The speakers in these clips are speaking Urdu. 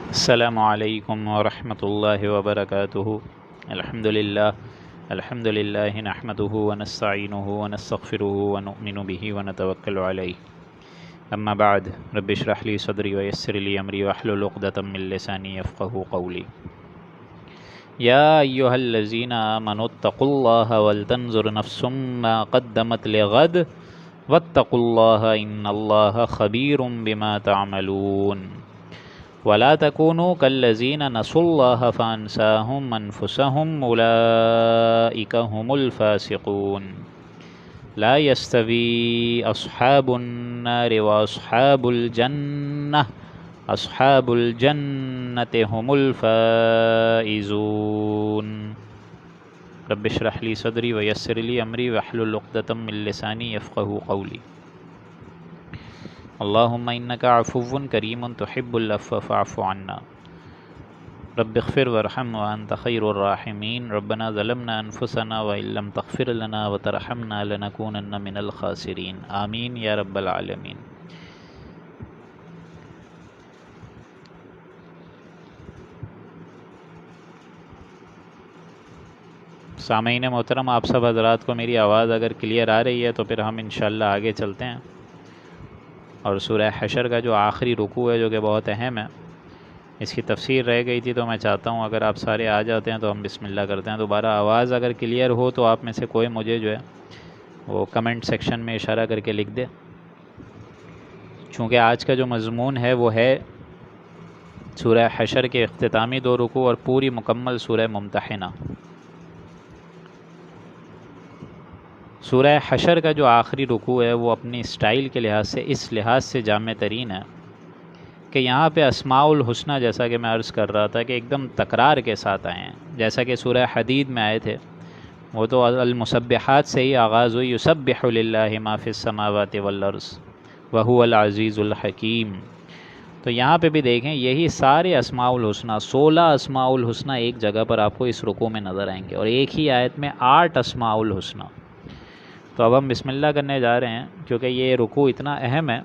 السلام علیکم ورحمۃ اللہ وبرکاتہ۔ الحمد للہ نحمده ونستعینه ونستغفره ونؤمن به ونتوکل علیہ، اما بعد رب اشرح لی صدری ویسر لی امری واحلل عقدۃ من لسانی یفقهوا قولی۔ یا ایھا الذین آمنوا اتقوا اللہ ولتنظر نفس ما قدمت لغد واتقوا اللہ ان اللہ خبیر بما تعملون۔ ولا تكونوا كالذين نسوا الله فأنساهم أنفسهم أولئك هم الفاسقون۔ لا يستوي أصحاب النار وأصحاب الجنة، أصحاب الجنة هم الفائزون۔ رب اشرح لي صدري ويسر لي أمري واحلل عقدة من لساني يفقهوا قولي۔ اللہم انک عفو کریم تحب العفو فاعف عنا۔ رب اغفر وارحم وانت خیر الراحمین۔ ربنا ظلمنا انفسنا وان لم تغفر لنا وترحمنا لنکونن من الخاسرین، آمین یا رب العالمین۔ سامعین محترم، آپ سب حضرات کو میری آواز اگر کلیئر آ رہی ہے تو پھر ہم انشاءاللہ آگے چلتے ہیں، اور سورہ حشر کا جو آخری رکوع ہے جو کہ بہت اہم ہے، اس کی تفسیر رہ گئی تھی، تو میں چاہتا ہوں اگر آپ سارے آ جاتے ہیں تو ہم بسم اللہ کرتے ہیں۔ دوبارہ آواز اگر کلیئر ہو تو آپ میں سے کوئی مجھے جو ہے وہ کمنٹ سیکشن میں اشارہ کر کے لکھ دے، چونکہ آج کا جو مضمون ہے وہ ہے سورہ حشر کے اختتامی دو رکوع اور پوری مکمل سورہ ممتحنہ۔ سورہ حشر کا جو آخری رکوع ہے وہ اپنی اسٹائل کے لحاظ سے اس لحاظ سے جامع ترین ہے کہ یہاں پہ اسماء الحسنہ، جیسا کہ میں عرض کر رہا تھا، کہ ایک دم تکرار کے ساتھ آئے ہیں، جیسا کہ سورہ حدید میں آئے تھے، وہ تو المسبحات سے ہی آغاز ہوئی، یسبح للہ ما فی السماوات والارض وہو العزیز الحکیم۔ تو یہاں پہ بھی دیکھیں یہی سارے اسماء الحسنہ، 16 اسماء الحسنہ ایک جگہ پر آپ کو اس رکوع میں نظر آئیں گے، اور ایک ہی آیت میں 8 اسماء الحسنہ۔ تو اب ہم بسم اللہ کرنے جا رہے ہیں، کیونکہ یہ رکوع اتنا اہم ہے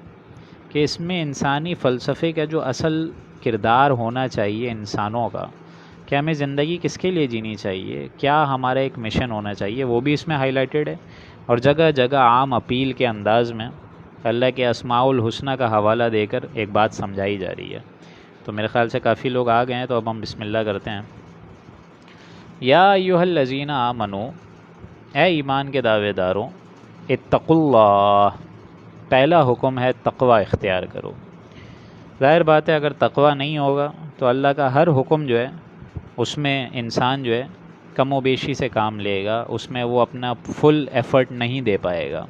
کہ اس میں انسانی فلسفے کا جو اصل کردار ہونا چاہیے انسانوں کا، کہ ہمیں زندگی کس کے لیے جینی چاہیے، کیا ہمارا ایک مشن ہونا چاہیے، وہ بھی اس میں ہائی لائٹڈ ہے، اور جگہ جگہ عام اپیل کے انداز میں اللہ کے اسماء الحسنہ کا حوالہ دے کر ایک بات سمجھائی جا رہی ہے۔ تو میرے خیال سے کافی لوگ آ گئے ہیں، تو اب ہم بسم اللہ کرتے ہیں۔ یا ایھا الذین آمنو، اے ایمان کے دعوے داروں، اتقوا اللہ، پہلا حکم ہے تقوی اختیار کرو۔ ظاہر بات ہے اگر تقوی نہیں ہوگا تو اللہ کا ہر حکم جو ہے اس میں انسان جو ہے کم و بیشی سے کام لے گا، اس میں وہ اپنا فل ایفرٹ نہیں دے پائے گا۔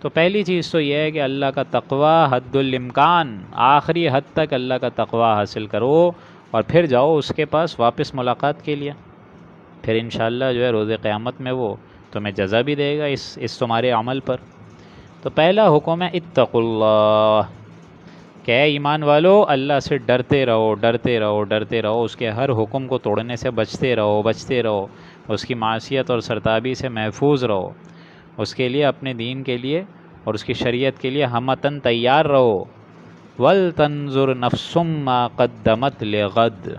تو پہلی چیز تو یہ ہے کہ اللہ کا تقوی حد الامکان، آخری حد تک اللہ کا تقوی حاصل کرو، اور پھر جاؤ اس کے پاس واپس ملاقات کے لیے، پھر انشاءاللہ جو ہے روز قیامت میں وہ تمہیں جزا بھی دے گا اس تمہارے عمل پر۔ تو پہلا حکم ہے اتقوا اللہ، کہ اے ایمان والو اللہ سے ڈرتے رہو، ڈرتے رہو، ڈرتے رہو، اس کے ہر حکم کو توڑنے سے بچتے رہو، بچتے رہو، اس کی معصیت اور سرتابی سے محفوظ رہو، اس کے لیے، اپنے دین کے لیے اور اس کی شریعت کے لیے ہمتاً تیار رہو۔ وَلْتَنْظُرْ نَفْسٌ مَّا قَدَّمَتْ لِغَدٍ،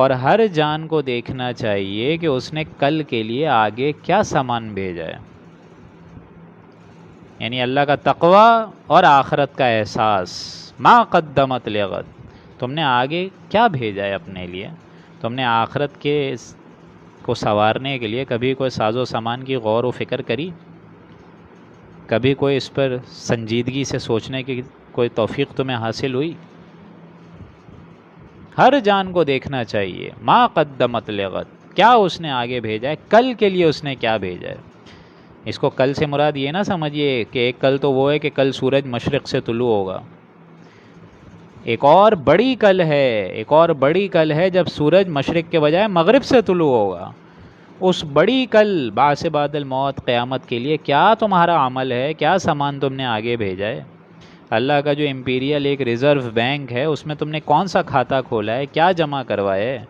اور ہر جان کو دیکھنا چاہیے کہ اس نے کل کے لیے آگے کیا سامان بھیجا ہے، یعنی اللہ کا تقوی اور آخرت کا احساس۔ ما قدمت لغد، تم نے آگے کیا بھیجا ہے اپنے لیے، تم نے آخرت کے کو سنوارنے کے لیے کبھی کوئی ساز و سامان کی غور و فکر کری، کبھی کوئی اس پر سنجیدگی سے سوچنے کی کوئی توفیق تمہیں حاصل ہوئی؟ ہر جان کو دیکھنا چاہیے، ما قدمت لغد، کیا اس نے آگے بھیجا ہے، کل کے لیے اس نے کیا بھیجا ہے۔ اس کو کل سے مراد یہ نہ سمجھیے کہ ایک کل تو وہ ہے کہ کل سورج مشرق سے طلوع ہوگا، ایک اور بڑی کل ہے، ایک اور بڑی کل ہے جب سورج مشرق کے بجائے مغرب سے طلوع ہوگا۔ اس بڑی کل بعث بعد الموت، قیامت کے لیے کیا تمہارا عمل ہے، کیا سامان تم نے آگے بھیجا ہے۔ اللہ کا جو امپیریل ایک ریزرو بینک ہے، اس میں تم نے کون سا کھاتا کھولا ہے، کیا جمع کروایا ہے۔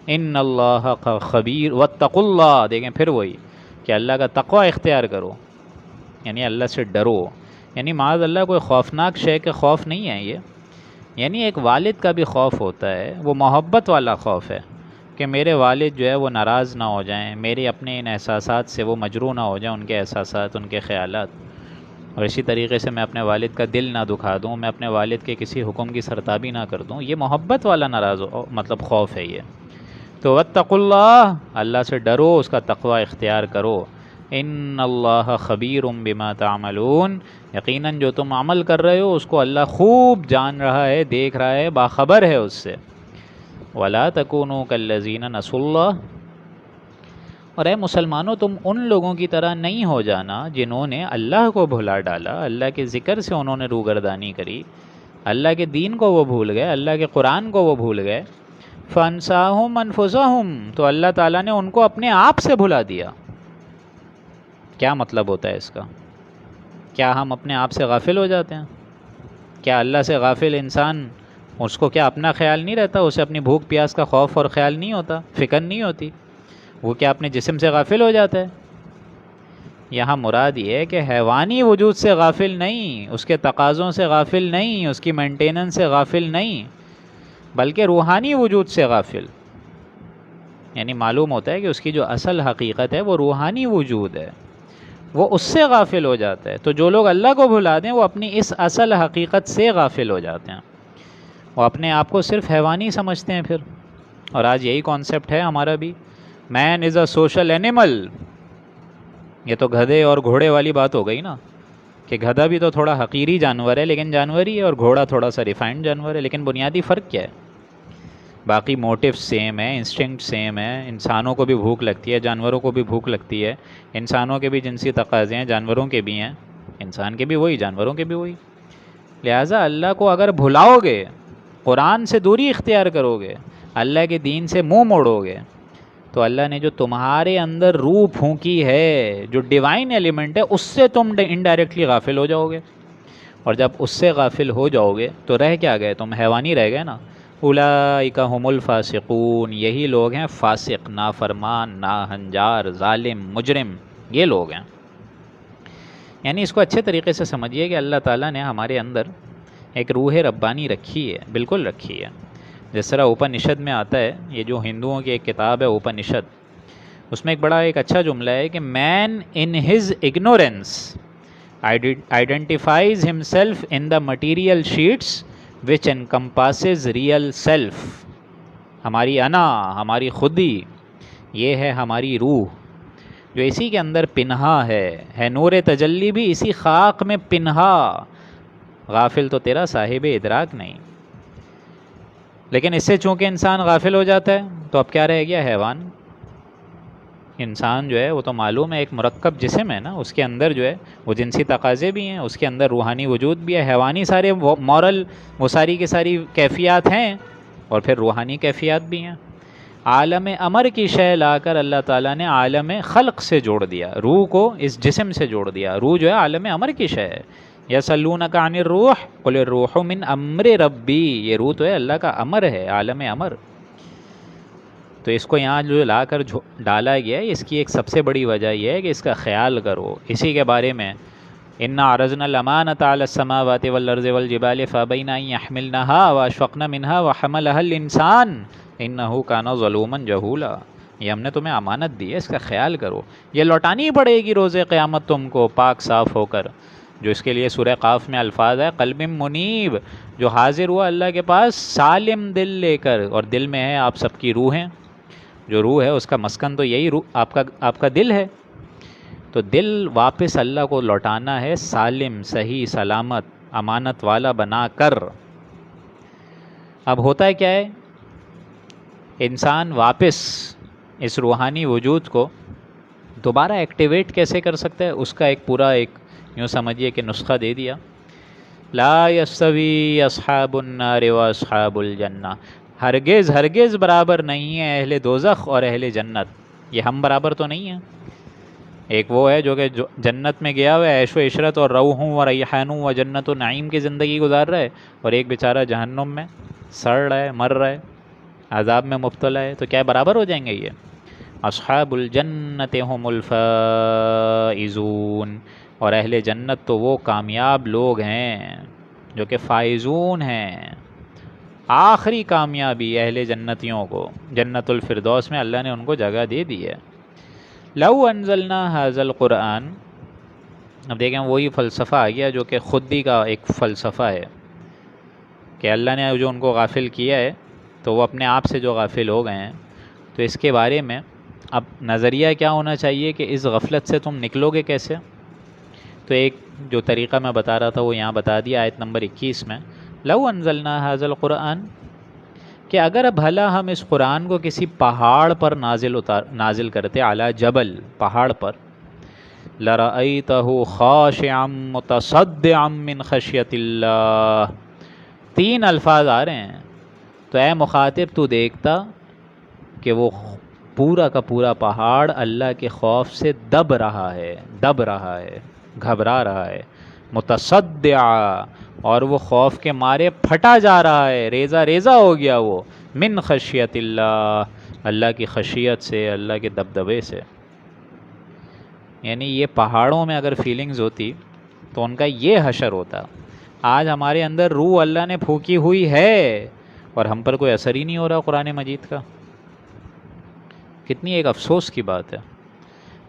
ان اللہ خبیر واتقوا اللہ، دیکھیں پھر وہی کہ اللہ کا تقوی اختیار کرو، یعنی اللہ سے ڈرو، یعنی معاذ اللہ کوئی خوفناک شے کے خوف نہیں ہے یہ، یعنی ایک والد کا بھی خوف ہوتا ہے، وہ محبت والا خوف ہے کہ میرے والد جو ہے وہ ناراض نہ ہو جائیں، میرے اپنے ان احساسات سے وہ مجروح نہ ہو جائیں، ان کے احساسات، ان کے خیالات، اور اسی طریقے سے میں اپنے والد کا دل نہ دکھا دوں، میں اپنے والد کے کسی حکم کی سرتابی نہ کر دوں. یہ محبت والا مطلب خوف ہے یہ. تو واتقوا اللہ، اللہ سے ڈرو، اس کا تقوی اختیار کرو. ان اللہ خبیر بما تعملون، یقیناً جو تم عمل کر رہے ہو اس کو اللہ خوب جان رہا ہے، دیکھ رہا ہے، باخبر ہے اس سے. ولا تکونوا کالذین نسوا اللہ، اور اے مسلمانوں تم ان لوگوں کی طرح نہیں ہو جانا جنہوں نے اللہ کو بھلا ڈالا، اللہ کے ذکر سے انہوں نے روگردانی کری، اللہ کے دین کو وہ بھول گئے، اللہ کے قرآن کو وہ بھول گئے. فانساہم انفسہم، تو اللہ تعالیٰ نے ان کو اپنے آپ سے بھلا دیا. کیا مطلب ہوتا ہے اس کا؟ کیا ہم اپنے آپ سے غافل ہو جاتے ہیں؟ کیا اللہ سے غافل انسان، اس کو کیا اپنا خیال نہیں رہتا؟ اسے اپنی بھوک پیاس کا خوف اور خیال نہیں ہوتا، فکر نہیں ہوتی؟ وہ کیا اپنے جسم سے غافل ہو جاتا ہے؟ یہاں مراد یہ ہے کہ حیوانی وجود سے غافل نہیں، اس کے تقاضوں سے غافل نہیں، اس کی مینٹیننس سے غافل نہیں، بلکہ روحانی وجود سے غافل. یعنی معلوم ہوتا ہے کہ اس کی جو اصل حقیقت ہے وہ روحانی وجود ہے، وہ اس سے غافل ہو جاتا ہے. تو جو لوگ اللہ کو بھلا دیں وہ اپنی اس اصل حقیقت سے غافل ہو جاتے ہیں، وہ اپنے آپ کو صرف حیوانی سمجھتے ہیں پھر. اور آج یہی کانسیپٹ ہے ہمارا بھی، مین از اے سوشل اینیمل. یہ تو گدھے اور گھوڑے والی بات ہو گئی نا، کہ گدھا بھی تو تھوڑا حقیری جانور ہے لیکن جانور ہی ہے، اور گھوڑا تھوڑا سا ریفائنڈ جانور ہے. لیکن بنیادی فرق کیا ہے؟ باقی موٹیو سیم ہے، انسٹنکٹ سیم ہے. انسانوں کو بھی بھوک لگتی ہے، جانوروں کو بھی بھوک لگتی ہے. انسانوں کے بھی جنسی تقاضے ہیں، جانوروں کے بھی ہیں. انسان کے بھی وہی، جانوروں کے بھی وہی. لہٰذا اللہ کو اگر بھلاؤ گے، قرآن سے دوری اختیار کرو گے، اللہ کے دین سے منہ موڑو گے، تو اللہ نے جو تمہارے اندر روح پھونکی ہے، جو ڈیوائن ایلیمنٹ ہے، اس سے تم انڈائریکٹلی غافل ہو جاؤ گے. اور جب اس سے غافل ہو جاؤ گے تو رہ کیا گئے؟ تم حیوانی رہ گئے نا. اولئک هم الفاسقون، یہی لوگ ہیں فاسق، نافرمان، ناہنجار، ظالم، مجرم، یہ لوگ ہیں. یعنی اس کو اچھے طریقے سے سمجھیے کہ اللہ تعالیٰ نے ہمارے اندر ایک روح ربانی رکھی ہے، بالکل رکھی ہے. جس طرح اوپنشد میں آتا ہے، یہ جو ہندوؤں کی ایک کتاب ہے اوپنشد، اس میں ایک اچھا جملہ ہے کہ man in his ignorance identifies himself in the material sheaths which encompasses real self. ہماری انا، ہماری خودی، یہ ہے ہماری روح جو اسی کے اندر پنہا ہے نور تجلی بھی اسی خاک میں پنہا. غافل تو تیرا صاحب ادراک نہیں. لیکن اس سے چونکہ انسان غافل ہو جاتا ہے تو اب کیا رہ گیا؟ حیوان. انسان جو ہے وہ تو معلوم ہے ایک مرکب جسم ہے نا، اس کے اندر جو ہے وہ جنسی تقاضے بھی ہیں، اس کے اندر روحانی وجود بھی ہے، حیوانی سارے مورل، وہ ساری کی ساری کیفیات ہیں، اور پھر روحانی کیفیات بھی ہیں. عالم امر کی شے لا کر اللہ تعالیٰ نے عالم خلق سے جوڑ دیا، روح کو اس جسم سے جوڑ دیا. روح جو ہے عالم امر کی شے ہے. یسألونک عن الروح قل الروح من امر ربی، یہ روح تو ہے اللہ کا امر ہے، عالم امر. تو اس کو یہاں جو لا کر ڈالا گیا ہے، اس کی ایک سب سے بڑی وجہ یہ ہے کہ اس کا خیال کرو. اسی کے بارے میں انا عرضنا الامانۃ علی السماوات والارض والجبال فابین ان یحملنها واشفقن منها وحملها الانسان انہ کان ظلوما جہولا. یہ ہم نے تمہیں امانت دی ہے، اس کا خیال کرو. یہ لوٹانی پڑے گی روز قیامت تم کو پاک صاف ہو کر. جو اس کے لیے سورہ قاف میں الفاظ ہے قلب منیب، جو حاضر ہوا اللہ کے پاس سالم دل لے کر، اور دل میں ہے آپ سب کی روحیں. جو روح ہے اس کا مسکن تو یہی روح آپ کا دل ہے. تو دل واپس اللہ کو لوٹانا ہے، سالم، صحیح، سلامت، امانت والا بنا کر. اب ہوتا ہے کیا ہے؟ انسان واپس اس روحانی وجود کو دوبارہ ایکٹیویٹ کیسے کر سکتا ہے؟ اس کا ایک پورا یوں سمجھیے کہ نسخہ دے دیا. لا یستوی اصحاب النار و اصحاب الجنہ، ہرگز ہرگز برابر نہیں ہے اہل دوزخ اور اہل جنت. یہ ہم برابر تو نہیں ہیں. ایک وہ ہے جو کہ جنت میں گیا ہوا ہے، عیش و عشرت اور روح و ریحان و جنت و نعیم کی زندگی گزار رہا ہے، اور ایک بیچارہ جہنم میں سڑ رہا ہے، مر رہا ہے، عذاب میں مبتلا ہے. تو کیا برابر ہو جائیں گے یہ؟ اصحاب الجنت هم الفائزون، اور اہل جنت تو وہ کامیاب لوگ ہیں جو کہ فائزون ہیں. آخری کامیابی اہل جنتیوں کو جنت الفردوس میں اللہ نے ان کو جگہ دے دی ہے۔ لو انزلنا ھذا القرآن، اب دیکھیں وہی فلسفہ آ گیا جو کہ خودی کا ایک فلسفہ ہے کہ اللہ نے جو ان کو غافل کیا ہے تو وہ اپنے آپ سے جو غافل ہو گئے ہیں، تو اس کے بارے میں اب نظریہ کیا ہونا چاہیے کہ اس غفلت سے تم نکلو گے کیسے؟ تو ایک جو طریقہ میں بتا رہا تھا وہ یہاں بتا دیا آیت نمبر 21 میں، لو انزلنا ھذا القرآن، کہ اگر بھلا ہم اس قرآن کو کسی پہاڑ پر نازل کرتے، علی جبل، پہاڑ پر، لرأیتہ خاشعا متصدعا من خشیت اللہ، 3 الفاظ آ رہے ہیں، تو اے مخاطب تو دیکھتا کہ وہ پورا کا پورا پہاڑ اللہ کے خوف سے دب رہا ہے، گھبرا رہا ہے، متصدع، اور وہ خوف کے مارے پھٹا جا رہا ہے، ریزہ ریزہ ہو گیا وہ، من خشیت اللہ، اللہ کی خشیت سے، اللہ کے دبدبے سے۔ یعنی یہ پہاڑوں میں اگر فیلنگز ہوتی تو ان کا یہ حشر ہوتا۔ آج ہمارے اندر روح اللہ نے پھونکی ہوئی ہے اور ہم پر کوئی اثر ہی نہیں ہو رہا قرآن مجید کا۔ کتنی ایک افسوس کی بات ہے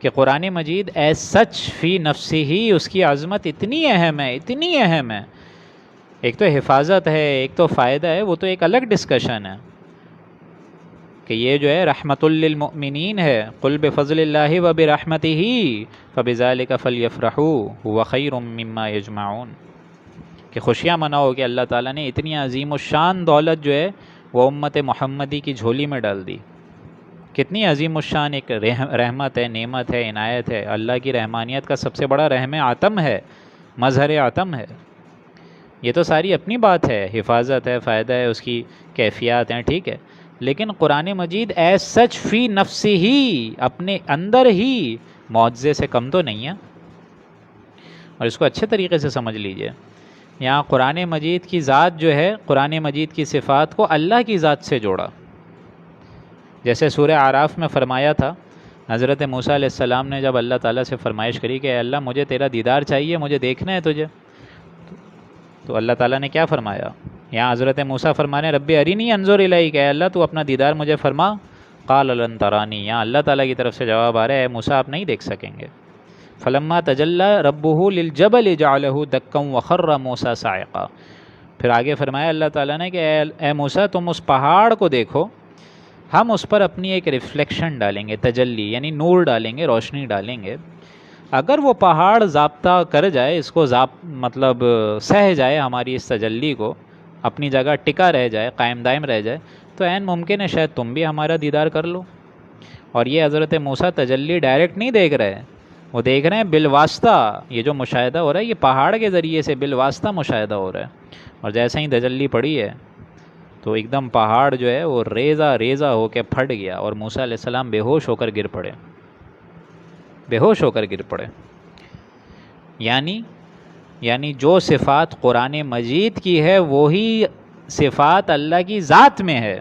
کہ قرآن مجید ایز سچ فی نفسی ہی اس کی عظمت اتنی اہم ہے، ایک تو حفاظت ہے، ایک تو فائدہ ہے، وہ تو ایک الگ ڈسکشن ہے کہ یہ جو ہے رحمت للمؤمنین ہے، قل بفضل اللہ وبرحمتہ فبذلک فلیفرحوا ھو خیر مما یجمعون، کہ خوشیاں مناؤ کہ اللہ تعالیٰ نے اتنی عظیم الشان دولت جو ہے وہ امت محمدی کی جھولی میں ڈال دی۔ کتنی عظیم الشان ایک رحمت ہے، نعمت ہے، عنایت ہے، اللہ کی رحمانیت کا سب سے بڑا رحم عتم ہے، مظہر عتم ہے۔ یہ تو ساری اپنی بات ہے، حفاظت ہے، فائدہ ہے، اس کی کیفیات ہیں، ٹھیک ہے، لیکن قرآن مجید ایز سچ فی نفسی ہی، اپنے اندر ہی معجزے سے کم تو نہیں ہے۔ اور اس کو اچھے طریقے سے سمجھ لیجئے، یہاں قرآن مجید کی ذات جو ہے، قرآن مجید کی صفات کو اللہ کی ذات سے جوڑا، جیسے سورہ اعراف میں فرمایا تھا، حضرت موسیٰ علیہ السلام نے جب اللہ تعالیٰ سے فرمائش کری کہ اے اللہ مجھے تیرا دیدار چاہیے، مجھے دیکھنا ہے تجھے، تو اللہ تعالیٰ نے کیا فرمایا؟ یہاں حضرت موسیٰ فرمانے رب ارینی انظر الیک، اے اللہ تو اپنا دیدار مجھے فرما، قال لن ترانی، یہاں اللہ تعالیٰ کی طرف سے جواب آ رہا ہے اے موسیٰ آپ نہیں دیکھ سکیں گے۔ فلما تجلی ربہ للجبل جعلہ دکا وخر موسیٰ صاعقا، پھر آگے فرمایا اللہ تعالیٰ نے کہ اے موسیٰ تم اس پہاڑ کو دیکھو، ہم اس پر اپنی ایک ریفلیکشن ڈالیں گے، تجلی یعنی نور ڈالیں گے، روشنی ڈالیں گے، اگر وہ پہاڑ ضابطہ کر جائے، اس کو مطلب سہ جائے ہماری اس تجلی کو، اپنی جگہ ٹکا رہ جائے، قائم دائم رہ جائے، تو عین ممکن ہے شاید تم بھی ہمارا دیدار کر لو۔ اور یہ حضرت موسیٰ تجلی ڈائریکٹ نہیں دیکھ رہے، وہ دیکھ رہے ہیں بالواسطہ، یہ جو مشاہدہ ہو رہا ہے یہ پہاڑ کے ذریعے سے بالواسطہ مشاہدہ ہو رہا ہے، اور جیسے ہی تجلی پڑی ہے تو ایک دم پہاڑ جو ہے وہ ریزہ ریزہ ہو کے پھٹ گیا، اور موسیٰ علیہ السلام بے ہوش ہو کر گر پڑے، یعنی جو صفات قرآن مجید کی ہے وہی صفات اللہ کی ذات میں ہے۔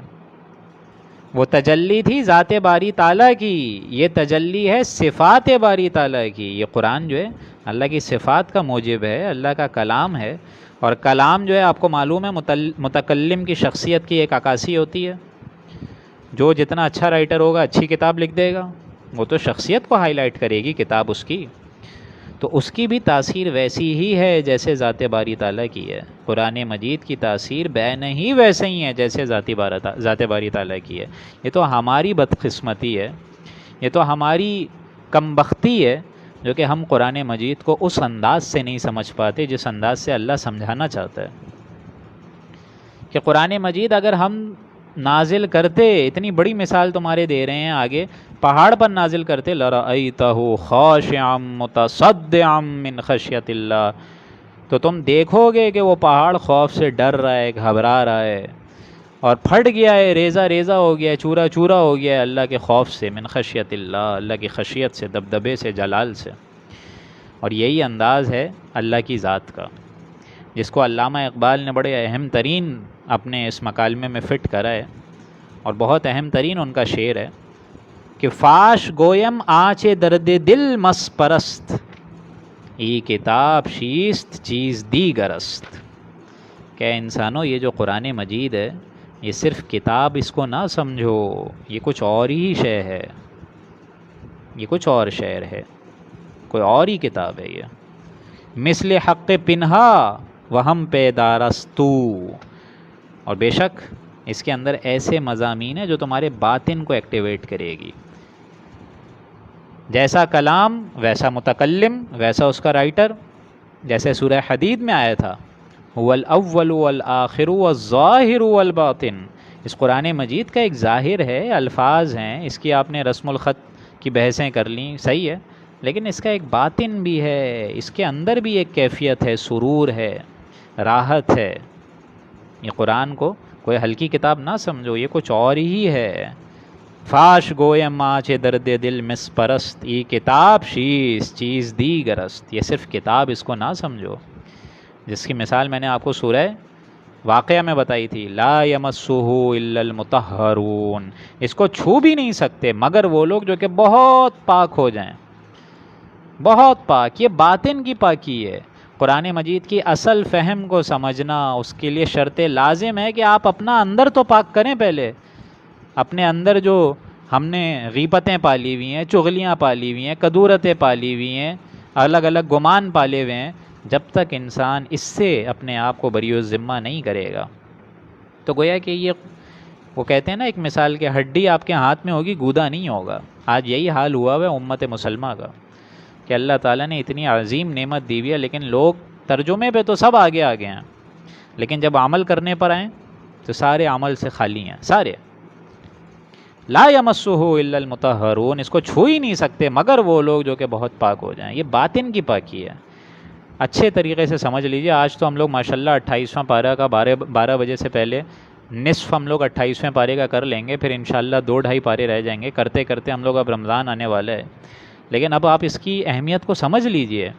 وہ تجلی تھی ذات باری تعالیٰ کی، یہ تجلی ہے صفات باری تعالیٰ کی۔ یہ قرآن جو ہے اللہ کی صفات کا موجب ہے، اللہ کا کلام ہے، اور کلام جو ہے آپ کو معلوم ہے متکلم کی شخصیت کی ایک عکاسی ہوتی ہے۔ جو جتنا اچھا رائٹر ہوگا اچھی کتاب لکھ دے گا، وہ تو شخصیت کو ہائی لائٹ کرے گی کتاب اس کی، تو اس کی بھی تاثیر ویسی ہی ہے جیسے ذات باری تعالیٰ کی ہے۔ قرآن مجید کی تاثیر بین ہی ویسے ہی ہے جیسے ذات باری تعالیٰ کی ہے۔ یہ تو ہماری بدقسمتی ہے، یہ تو ہماری کم بختی ہے جو کہ ہم قرآن مجید کو اس انداز سے نہیں سمجھ پاتے جس انداز سے اللہ سمجھانا چاہتا ہے۔ کہ قرآن مجید اگر ہم نازل کرتے، اتنی بڑی مثال تمہارے دے رہے ہیں آگے، پہاڑ پر نازل کرتے، لرأیتہ خاشعا متصدعا من خشیت اللہ، تو تم دیکھو گے کہ وہ پہاڑ خوف سے ڈر رہا ہے، گھبرا رہا ہے، اور پھٹ گیا ہے، ریزہ ریزہ ہو گیا ہے، چورا چورا ہو گیا ہے اللہ کے خوف سے، من خشیت اللہ، اللہ کی خشیت سے، دبدبے سے، جلال سے۔ اور یہی انداز ہے اللہ کی ذات کا، جس کو علامہ اقبال نے بڑے اہم ترین اپنے اس مکالمے میں فٹ کرا ہے، اور بہت اہم ترین ان کا شعر ہے کہ فاش گویم آنچ درد دل مس پرست، ای کتاب شیست چیز دیگر است۔ کہ انسانوں یہ جو قرآن مجید ہے یہ صرف کتاب اس کو نہ سمجھو، یہ کچھ اور ہی شے ہے، یہ کچھ اور شعر ہے، کوئی اور ہی کتاب ہے یہ۔ مثل حق پنہا وہم پیدارستو، اور بے شک اس کے اندر ایسے مضامین ہیں جو تمہارے باطن کو ایکٹیویٹ کرے گی۔ جیسا کلام ویسا متکلم، ویسا اس کا رائٹر، جیسے سورہ حدید میں آیا تھا هو الاول والآخر والظاہر والباطن۔ اس قرآن مجید کا ایک ظاہر ہے، الفاظ ہیں، اس کی آپ نے رسم الخط کی بحثیں کر لیں، صحیح ہے، لیکن اس کا ایک باطن بھی ہے، اس کے اندر بھی ایک کیفیت ہے، سرور ہے، راحت ہے۔ یہ قرآن کو کوئی ہلکی کتاب نہ سمجھو، یہ کچھ اور ہی ہے۔ فاش گویم آچ درد دل مس پرست، یہ کتاب شیس چیز دی گرست، یہ صرف کتاب اس کو نہ سمجھو، جس کی مثال میں نے آپ کو سورہ واقعہ میں بتائی تھی، لا یمسہ الا المطہرون، اس کو چھو بھی نہیں سکتے مگر وہ لوگ جو کہ بہت پاک ہو جائیں، بہت پاک۔ یہ باطن کی پاکی ہے۔ قرآن مجید کی اصل فہم کو سمجھنا، اس کے لیے شرط لازم ہے کہ آپ اپنا اندر تو پاک کریں پہلے۔ اپنے اندر جو ہم نے غیبتیں پالی ہوئی ہیں، چغلیاں پالی ہوئی ہیں، کدورتیں پالی ہوئی ہیں، الگ الگ گمان پالے ہوئے ہیں، جب تک انسان اس سے اپنے آپ کو بری الذمہ نہیں کرے گا تو گویا کہ یہ وہ کہتے ہیں نا ایک مثال کہ ہڈی آپ کے ہاتھ میں ہوگی، گودا نہیں ہوگا۔ آج یہی حال ہوا ہے امت مسلمہ کا کہ اللہ تعالیٰ نے اتنی عظیم نعمت دی ہوئی ہے، لیکن لوگ ترجمے پہ تو سب آگے آگے ہیں، لیکن جب عمل کرنے پر آئیں تو سارے عمل سے خالی ہیں، سارے۔ لا یمسہ الا المطہرون، اس کو چھو ہی نہیں سکتے مگر وہ لوگ جو کہ بہت پاک ہو جائیں۔ یہ باطن کی پاکی ہے، اچھے طریقے سے سمجھ لیجئے۔ آج تو ہم لوگ ماشاءاللہ 28واں پارہ کا 12 بجے سے پہلے نصف ہم لوگ 28ویں پارے کا کر لیں گے، پھر انشاءاللہ 2-2.5 پارے رہ جائیں گے، کرتے کرتے ہم لوگ اب رمضان آنے والا ہے۔ لیکن اب آپ اس کی اہمیت کو سمجھ لیجئے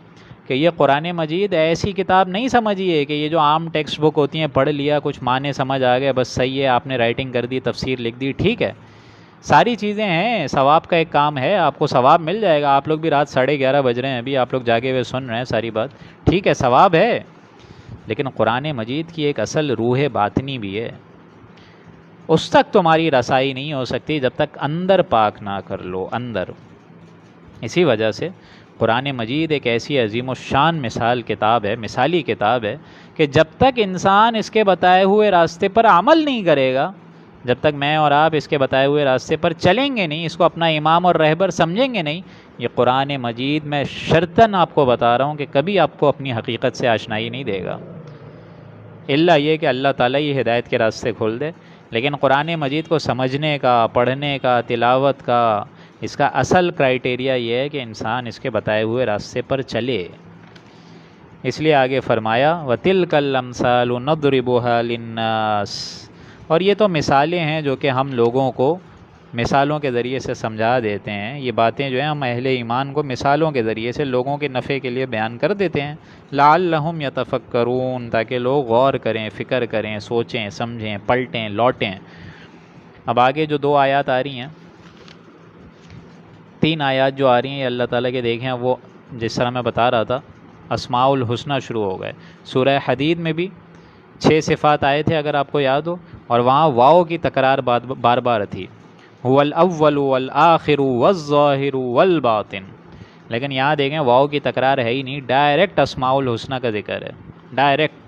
کہ یہ قرآن مجید ایسی کتاب نہیں سمجھیے کہ یہ جو عام ٹیکسٹ بک ہوتی ہیں، پڑھ لیا، کچھ معنی سمجھ آ گئے، بس صحیح ہے، آپ نے رائٹنگ کر دی، تفسیر لکھ دی، ٹھیک ہے، ساری چیزیں ہیں، ثواب کا ایک کام ہے، آپ کو ثواب مل جائے گا۔ آپ لوگ بھی رات 11:30 بج رہے ہیں، ابھی آپ لوگ جاگے ہوئے سن رہے ہیں ساری بات، ٹھیک ہے، ثواب ہے، لیکن قرآن مجید کی ایک اصل روح باطنی بھی ہے، اس تک تمہاری رسائی نہیں ہو سکتی جب تک اندر پاک نہ کر لو، اندر۔ اسی وجہ سے قرآن مجید ایک ایسی عظیم الشان کتاب ہے، مثالی کتاب ہے کہ جب تک انسان اس کے بتائے ہوئے راستے پر عمل نہیں کرے گا، جب تک میں اور آپ اس کے بتائے ہوئے راستے پر چلیں گے نہیں، اس کو اپنا امام اور رہبر سمجھیں گے نہیں، یہ قرآن مجید میں شرطاً آپ کو بتا رہا ہوں کہ کبھی آپ کو اپنی حقیقت سے آشنائی نہیں دے گا، الا یہ کہ اللہ تعالیٰ یہ ہدایت کے راستے کھول دے۔ لیکن قرآن مجید کو سمجھنے کا، پڑھنے کا، تلاوت کا، اس کا اصل کرائیٹیریا یہ ہے کہ انسان اس کے بتائے ہوئے راستے پر چلے۔ اس لیے آگے فرمایا وَتِلْكَ الْأَمْثَالُ نَضْرِبُهَا لِلنَّاسِ، اور یہ تو مثالیں ہیں جو کہ ہم لوگوں کو مثالوں کے ذریعے سے سمجھا دیتے ہیں۔ یہ باتیں جو ہیں ہم اہل ایمان کو مثالوں کے ذریعے سے لوگوں کے نفع کے لیے بیان کر دیتے ہیں، لعلہم یتفکرون، تاکہ لوگ غور کریں، فکر کریں، سوچیں، سمجھیں، پلٹیں، لوٹیں۔ اب آگے جو 2 آیات آ رہی ہیں، 3 آیات جو آ رہی ہیں یہ اللہ تعالیٰ کے دیکھیں، وہ جس طرح میں بتا رہا تھا اسماء الحسنہ شروع ہو گئے۔ سورہ حدید میں بھی 6 صفات آئے تھے اگر آپ کو یاد ہو، اور وہاں واؤ کی تکرار بار بار تھی، هو الاول والآخر والظاہر والباطن، لیکن یہاں دیکھیں واؤ کی تکرار ہے ہی نہیں، ڈائریکٹ اسماء الحسنہ کا ذکر ہے، ڈائریکٹ۔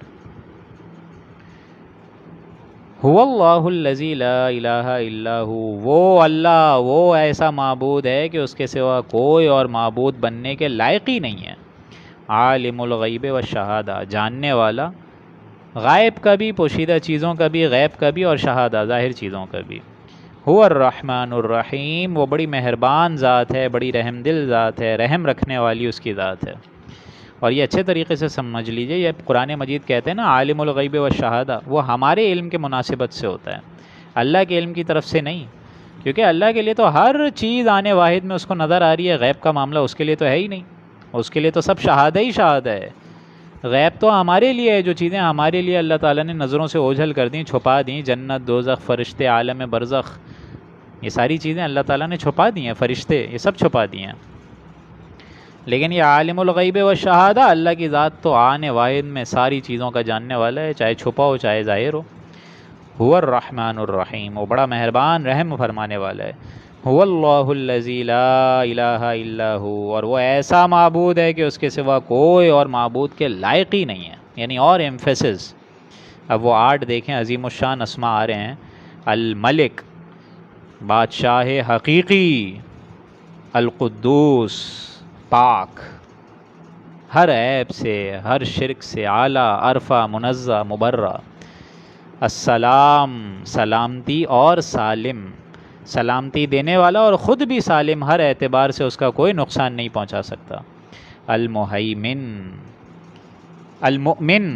هو اللہ الذی لا الہ الا ہو، وہ اللہ، وہ ایسا معبود ہے کہ اس کے سوا کوئی اور معبود بننے کے لائق ہی نہیں ہے۔ عالم الغیب والشہادہ، جاننے والا غائب کا بھی، پوشیدہ چیزوں کا بھی، غیب کا بھی، اور شہادہ ظاہر چیزوں کا بھی۔ هو الرحمن الرحیم، وہ بڑی مہربان ذات ہے، بڑی رحم دل ذات ہے، رحم رکھنے والی اس کی ذات ہے۔ اور یہ اچھے طریقے سے سمجھ لیجئے، یہ قرآن مجید کہتے ہیں نا عالم الغیب والشہادہ، وہ ہمارے علم کے مناسبت سے ہوتا ہے، اللہ کے علم کی طرف سے نہیں، کیونکہ اللہ کے لیے تو ہر چیز آنے واحد میں اس کو نظر آ رہی ہے، غیب کا معاملہ اس کے لیے تو ہے ہی نہیں، اس کے لیے تو سب شہادہ ہی شہادہ ہے۔ غیب تو ہمارے لیے ہے، جو چیزیں ہمارے لیے اللہ تعالیٰ نے نظروں سے اوجھل کر دیں، چھپا دیں، جنت، دوزخ، فرشتے، عالم برزخ، یہ ساری چیزیں اللہ تعالیٰ نے چھپا دی ہیں، فرشتے، یہ سب چھپا دی ہیں۔ لیکن یہ عالم الغیب و شہادہ، اللہ کی ذات تو آنے واحد میں ساری چیزوں کا جاننے والا ہے، چاہے چھپا ہو چاہے ظاہر ہو۔ هو الرحمن الرحیم، وہ بڑا مہربان رحم فرمانے والا ہے۔ هو اللہ الذی لا الہ الا ہو، اور وہ ایسا معبود ہے کہ اس کے سوا کوئی اور معبود کے لائق ہی نہیں ہے، یعنی اور ایمفیسس۔ اب وہ 8 دیکھیں عظیم الشان اسماء آ رہے ہیں۔ الملک، بادشاہ حقیقی، القدوس، پاک ہر عیب سے، ہر شرک سے، اعلیٰ، عرفہ، منزہ، مبرہ۔ السلام، سلامتی اور سالم، سلامتی دینے والا اور خود بھی سالم، ہر اعتبار سے اس کا کوئی نقصان نہیں پہنچا سکتا۔ المہیمن، المؤمن،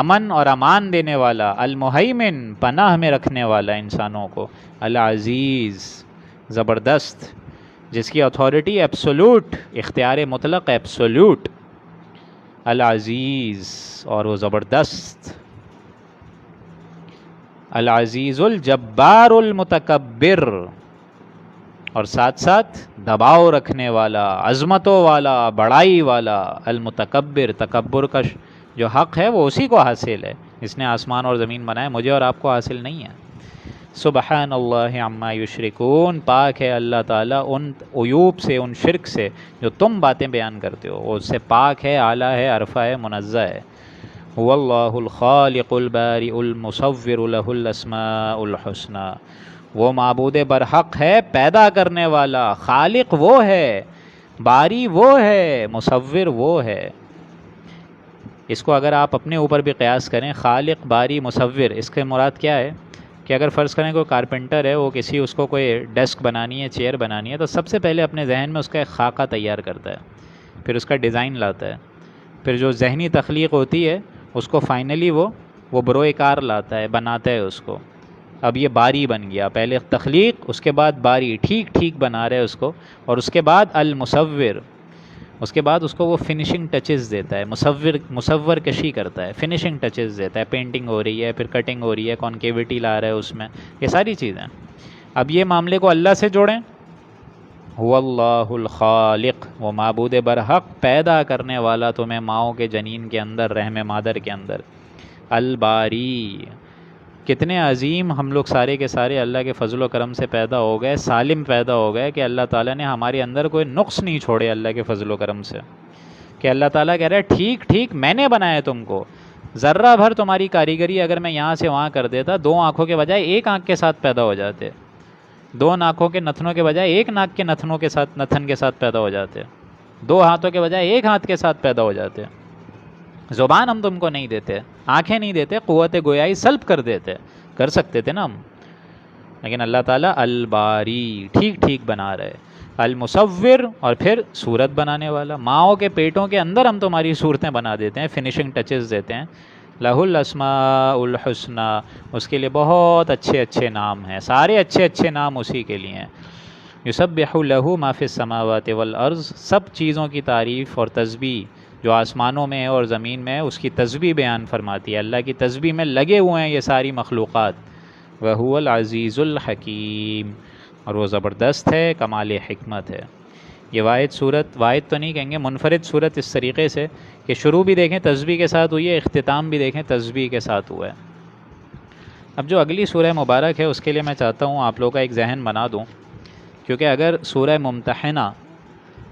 امن اور امان دینے والا، المہیمن، پناہ میں رکھنے والا انسانوں کو، العزیز، زبردست، جس کی اتھارٹی ایبسولوٹ، اختیار مطلق ایبسولوٹ، العزیز، اور وہ زبردست، العزیز الجبار المتکبر، اور ساتھ ساتھ دباؤ رکھنے والا، عظمتوں والا، بڑائی والا، المتکبر، تکبر کا جو حق ہے وہ اسی کو حاصل ہے، جس نے آسمان اور زمین بنائے، مجھے اور آپ کو حاصل نہیں ہے۔ سبحان اللہ عما یشرکون، پاک ہے اللہ تعالیٰ ان عیوب سے، ان شرک سے جو تم باتیں بیان کرتے ہو، وہ اس سے پاک ہے، اعلیٰ ہے، عرفہ ہے، منزہ ہے۔ هو اللہ الخالق البارئ المصور له الاسماء الحسنى، وہ معبود برحق ہے، پیدا کرنے والا، خالق وہ ہے، باری وہ ہے، مصور وہ ہے۔ اس کو اگر آپ اپنے اوپر بھی قیاس کریں، خالق، باری، مصور، اس کے مراد کیا ہے کہ اگر فرض کریں کوئی کارپینٹر ہے، وہ کسی اس کو کوئی ڈیسک بنانی ہے، چیئر بنانی ہے، تو سب سے پہلے اپنے ذہن میں اس کا ایک خاکہ تیار کرتا ہے، پھر اس کا ڈیزائن لاتا ہے، پھر جو ذہنی تخلیق ہوتی ہے اس کو فائنلی وہ بروئے کار لاتا ہے، بناتا ہے اس کو۔ اب یہ باری بن گیا، پہلے تخلیق، اس کے بعد باری، ٹھیک ٹھیک بنا رہے اس کو، اور اس کے بعد المصور، اس کے بعد اس کو وہ فنیشنگ ٹچز دیتا ہے، مصور کشی کرتا ہے، فنیشنگ ٹچز دیتا ہے، پینٹنگ ہو رہی ہے، پھر کٹنگ ہو رہی ہے، کانکیوٹی لا رہا ہے اس میں، یہ ساری چیزیں۔ اب یہ معاملے کو اللہ سے جوڑیں، هو اللہ الخالق، وہ معبود برحق، پیدا کرنے والا تمہیں ماؤں کے جنین کے اندر، رحم مادر کے اندر، الباری، کتنے عظیم ہم لوگ سارے کے سارے اللہ کے فضل و کرم سے پیدا ہو گئے، سالم پیدا ہو گئے، کہ اللہ تعالیٰ نے ہمارے اندر کوئی نقص نہیں چھوڑے اللہ کے فضل و کرم سے، کہ اللہ تعالیٰ کہہ رہا ہے ٹھیک ٹھیک میں نے بنایا تم کو، ذرہ بھر تمہاری کاریگری اگر میں یہاں سے وہاں کر دیتا، 2 آنکھوں کے بجائے 1 آنکھ کے ساتھ پیدا ہو جاتے، 2 ناکوں کے نتنوں کے بجائے 1 ناک کے نتنوں کے ساتھ، نتن کے ساتھ پیدا ہو جاتے، 2 ہاتھوں کے بجائے 1 ہاتھ کے ساتھ پیدا ہو جاتے، زبان ہم تم کو نہیں دیتے، آنکھیں نہیں دیتے، قوت گویائی سلب کر دیتے، کر سکتے تھے نا ہم، لیکن اللہ تعالیٰ الباری، ٹھیک ٹھیک بنا رہے، المصور، اور پھر صورت بنانے والا، ماؤں کے پیٹوں کے اندر ہم تمہاری صورتیں بنا دیتے ہیں، فنیشنگ ٹچز دیتے ہیں، لہ الاسماء الحسنى، اس کے لیے بہت اچھے اچھے نام ہیں، سارے اچھے اچھے نام اسی کے لیے ہیں۔ یسبح لہ ما فی السماوات والارض، سب چیزوں کی تعریف اور تسبیح جو آسمانوں میں ہے اور زمین میں ہے، اس کی تسبیح بیان فرماتی ہے، اللہ کی تسبیح میں لگے ہوئے ہیں یہ ساری مخلوقات۔ وہو العزیز الحکیم، اور وہ زبردست ہے، کمال حکمت ہے۔ یہ واحد صورت، واحد تو نہیں کہیں گے، منفرد صورت اس طریقے سے کہ شروع بھی دیکھیں تسبیح کے ساتھ ہوئی ہے، اختتام بھی دیکھیں تسبیح کے ساتھ ہوا ہے۔ اب جو اگلی سورہ مبارک ہے اس کے لیے میں چاہتا ہوں آپ لوگوں کا ایک ذہن بنا دوں، کیونکہ اگر سورہ ممتحنہ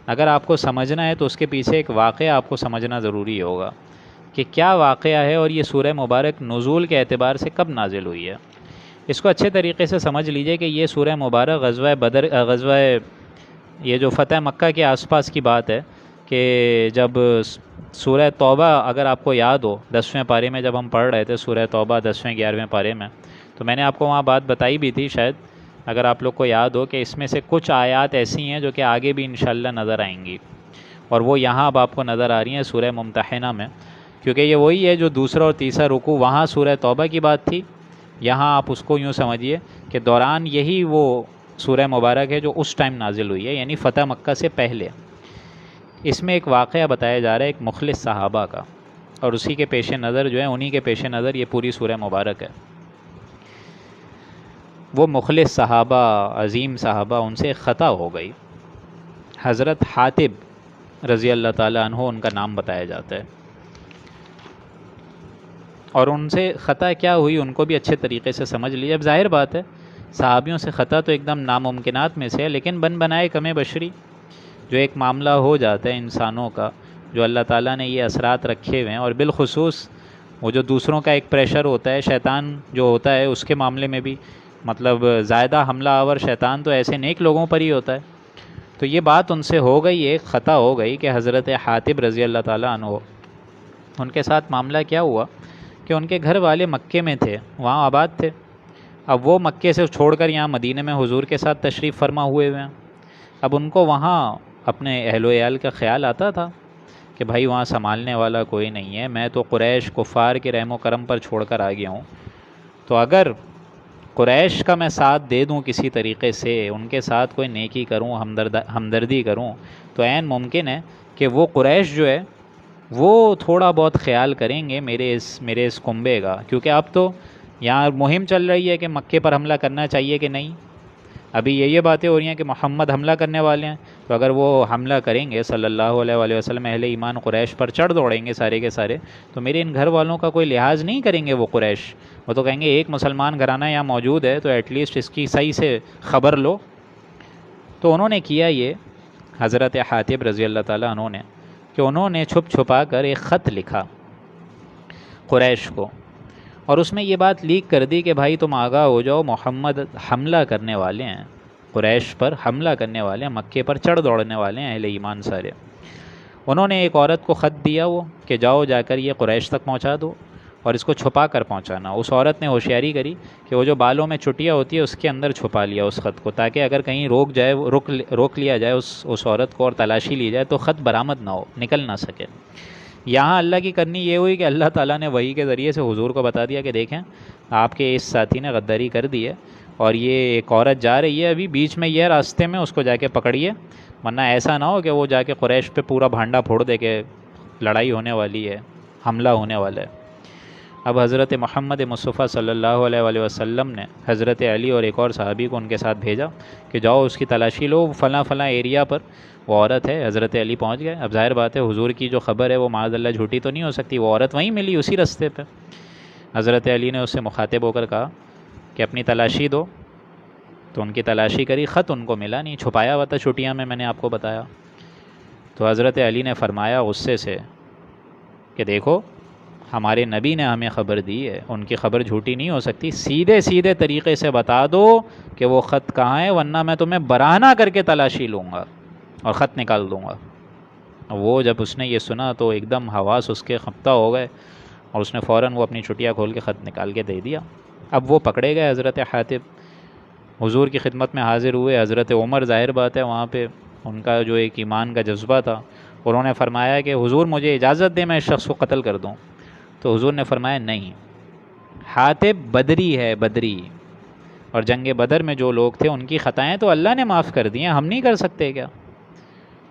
اگر آپ کو سمجھنا ہے تو اس کے پیچھے ایک واقعہ آپ کو سمجھنا ضروری ہوگا کہ کیا واقعہ ہے، اور یہ سورہ مبارک نزول کے اعتبار سے کب نازل ہوئی ہے۔ اس کو اچھے طریقے سے سمجھ لیجئے کہ یہ سورہ مبارک غزوہ یہ جو فتح مکہ کے آس پاس کی بات ہے، کہ جب سورہ توبہ اگر آپ کو یاد ہو 10ویں پارے میں جب ہم پڑھ رہے تھے سورہ توبہ 10ویں 11ویں پارے میں، تو میں نے آپ کو وہاں بات بتائی بھی تھی شاید، اگر آپ لوگ کو یاد ہو، کہ اس میں سے کچھ آیات ایسی ہیں جو کہ آگے بھی انشاءاللہ نظر آئیں گی، اور وہ یہاں اب آپ کو نظر آ رہی ہیں سورہ ممتحنہ میں، کیونکہ یہ وہی ہے جو دوسرا اور تیسرا رکوع وہاں سورہ توبہ کی بات تھی، یہاں آپ اس کو یوں سمجھیے کہ دوران یہی وہ سورہ مبارک ہے جو اس ٹائم نازل ہوئی ہے، یعنی فتح مکہ سے پہلے۔ اس میں ایک واقعہ بتایا جا رہا ہے ایک مخلص صحابہ کا، اور اسی کے پیش نظر جو ہے، انہی کے پیش نظر یہ پوری سورہ مبارک ہے۔ وہ مخلص صحابہ، عظیم صحابہ، ان سے خطا ہو گئی۔ حضرت حاتب رضی اللہ تعالیٰ عنہ ان کا نام بتایا جاتا ہے، اور ان سے خطا کیا ہوئی ان کو بھی اچھے طریقے سے سمجھ لیجیے۔ اب ظاہر بات ہے صحابیوں سے خطا تو ایک دم ناممکنات میں سے ہے، لیکن بن بنائے کم بشری جو ایک معاملہ ہو جاتا ہے انسانوں کا، جو اللہ تعالیٰ نے یہ اثرات رکھے ہوئے ہیں، اور بالخصوص وہ جو دوسروں کا ایک پریشر ہوتا ہے، شیطان جو ہوتا ہے اس کے معاملے میں بھی، مطلب زائدہ حملہ آور شیطان تو ایسے نیک لوگوں پر ہی ہوتا ہے۔ تو یہ بات ان سے ہو گئی، ایک خطا ہو گئی کہ حضرت حاتب رضی اللہ تعالیٰ عنہ، ان کے ساتھ معاملہ کیا ہوا کہ ان کے گھر والے مکے میں تھے، وہاں آباد تھے، اب وہ مکے سے چھوڑ کر یہاں مدینہ میں حضور کے ساتھ تشریف فرما ہوئے ہوئے ہیں۔ اب ان کو وہاں اپنے اہل و عیال کا خیال آتا تھا کہ بھائی وہاں سنبھالنے والا کوئی نہیں ہے، میں تو قریش کفار کے رحم و کرم پر چھوڑ کر آ گیا ہوں، تو اگر قریش کا میں ساتھ دے دوں کسی طریقے سے، ان کے ساتھ کوئی نیکی کروں، ہمدردی کروں، تو عین ممکن ہے کہ وہ قریش جو ہے وہ تھوڑا بہت خیال کریں گے میرے اس کنبے کا، کیونکہ اب تو یہاں مہم چل رہی ہے کہ مکے پر حملہ کرنا چاہیے کہ نہیں۔ ابھی یہ باتیں ہو رہی ہیں کہ محمد حملہ کرنے والے ہیں، تو اگر وہ حملہ کریں گے صلی اللہ علیہ وآلہ وسلم، اہل ایمان قریش پر چڑھ دوڑیں گے سارے کے سارے، تو میرے ان گھر والوں کا کوئی لحاظ نہیں کریں گے وہ قریش، وہ تو کہیں گے ایک مسلمان گھرانہ یہاں موجود ہے تو ایٹ لیسٹ اس کی صحیح سے خبر لو۔ تو انہوں نے کیا یہ حضرت حاتب رضی اللہ تعالیٰ عنہ نے کہ انہوں نے چھپ چھپا کر ایک خط لکھا قریش کو، اور اس میں یہ بات لیک کر دی کہ بھائی تم آگاہ ہو جاؤ، محمد حملہ کرنے والے ہیں، قریش پر حملہ کرنے والے ہیں، مکے پر چڑھ دوڑنے والے ہیں اہل ایمان سارے۔ انہوں نے ایک عورت کو خط دیا وہ کہ جاؤ جا کر یہ قریش تک پہنچا دو، اور اس کو چھپا کر پہنچانا۔ اس عورت نے ہوشیاری کری کہ وہ جو بالوں میں چٹیا ہوتی ہے اس کے اندر چھپا لیا اس خط کو، تاکہ اگر کہیں روک لیا جائے اس عورت کو اور تلاشی لی جائے تو خط برآمد نہ ہو، نکل نہ سکے۔ یہاں اللہ کی کرنی یہ ہوئی کہ اللہ تعالیٰ نے وحی کے ذریعے سے حضور کو بتا دیا کہ دیکھیں آپ کے اس ساتھی نے غداری کر دی ہے، اور یہ ایک عورت جا رہی ہے ابھی بیچ میں یہ راستے میں، اس کو جا کے پکڑیے، ورنہ ایسا نہ ہو کہ وہ جا کے قریش پہ پورا بھانڈا پھوڑ دے کہ لڑائی ہونے والی ہے، حملہ ہونے والا ہے۔ اب حضرت محمد مصطفیٰ صلی اللہ علیہ وآلہ وسلم نے حضرت علی اور ایک اور صحابی کو ان کے ساتھ بھیجا کہ جاؤ اس کی تلاشی لو، فلاں فلاں ایریا پر وہ عورت ہے۔ حضرت علی پہنچ گئے۔ اب ظاہر بات ہے حضور کی جو خبر ہے وہ معاذ اللہ جھوٹی تو نہیں ہو سکتی، وہ عورت وہیں ملی اسی رستے پہ۔ حضرت علی نے اس سے مخاطب ہو کر کہا کہ اپنی تلاشی دو، تو ان کی تلاشی کری، خط ان کو ملا نہیں، چھپایا ہوا تھا چٹیاں میں نے آپ کو بتایا۔ تو حضرت علی نے فرمایا غصے سے کہ دیکھو ہمارے نبی نے ہمیں خبر دی ہے، ان کی خبر جھوٹی نہیں ہو سکتی، سیدھے طریقے سے بتا دو کہ وہ خط کہاں ہے، ورنہ میں تمہیں برہنہ کر کے تلاشی لوں گا اور خط نکال دوں گا۔ وہ جب اس نے یہ سنا تو ایک دم حواس اس کے خفتہ ہو گئے، اور اس نے فوراً وہ اپنی چٹیا کھول کے خط نکال کے دے دیا۔ اب وہ پکڑے گئے حضرت حاتب، حضور کی خدمت میں حاضر ہوئے۔ حضرت عمر ظاہر بات ہے وہاں پہ ان کا جو ایک ایمان کا جذبہ تھا، انہوں نے فرمایا کہ حضور مجھے اجازت دے میں اس شخص کو قتل کر دوں، تو حضور نے فرمایا نہیں، حاتب بدری ہے، بدری، اور جنگ بدر میں جو لوگ تھے ان کی خطائیں تو اللہ نے معاف کر دی ہیں، ہم نہیں کر سکتے کیا؟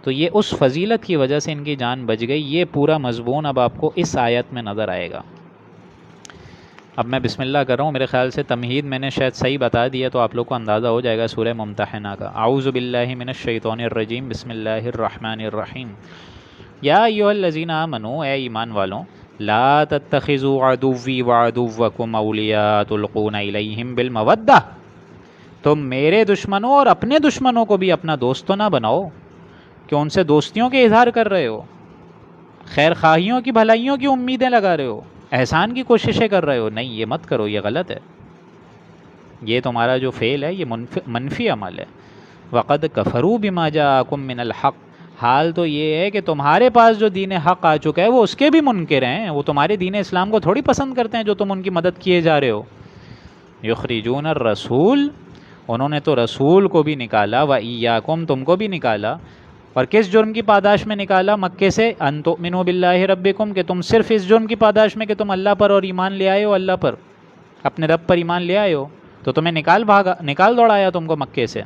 تو یہ اس فضیلت کی وجہ سے ان کی جان بچ گئی۔ یہ پورا مضمون اب آپ کو اس آیت میں نظر آئے گا۔ اب میں بسم اللہ کر رہا ہوں، میرے خیال سے تمہید میں نے شاید صحیح بتا دی ہے تو آپ لوگ کو اندازہ ہو جائے گا سورہ ممتحنہ کا۔ اعوذ باللہ من الشیطان الرجیم، بسم اللہ الرحمن الرحیم۔ یا ایھا الذین آمنوا، اے ایمان والوں، لا تتخذوا عدوی وعدوکم اولیاء تلقون الیہم بالمودہ، تم میرے دشمنوں اور اپنے دشمنوں کو بھی اپنا دوست تو نہ بناؤ کہ ان سے دوستیوں کے اظہار کر رہے ہو، خیر خواہیوں کی بھلائیوں کی امیدیں لگا رہے ہو، احسان کی کوششیں کر رہے ہو، نہیں یہ مت کرو، یہ غلط ہے، یہ تمہارا جو فعل ہے یہ منفی عمل ہے۔ وقد کفروا بما جاءکم من الحق، حال تو یہ ہے کہ تمہارے پاس جو دین حق آ چکا ہے وہ اس کے بھی منکر ہیں، وہ تمہارے دین اسلام کو تھوڑی پسند کرتے ہیں جو تم ان کی مدد کیے جا رہے ہو۔ یخرجون الرسول، انہوں نے تو رسول کو بھی نکالا، وایاکم، تم کو بھی نکالا، اور کس جرم کی پاداش میں نکالا مکے سے؟ ان تؤمنوا باللہ ربکم، کہ تم صرف اس جرم کی پاداش میں کہ تم اللہ پر اور ایمان لے آئے ہو، اللہ پر اپنے رب پر ایمان لے آئے ہو، تو تمہیں نکال دوڑایا تم کو مکے سے۔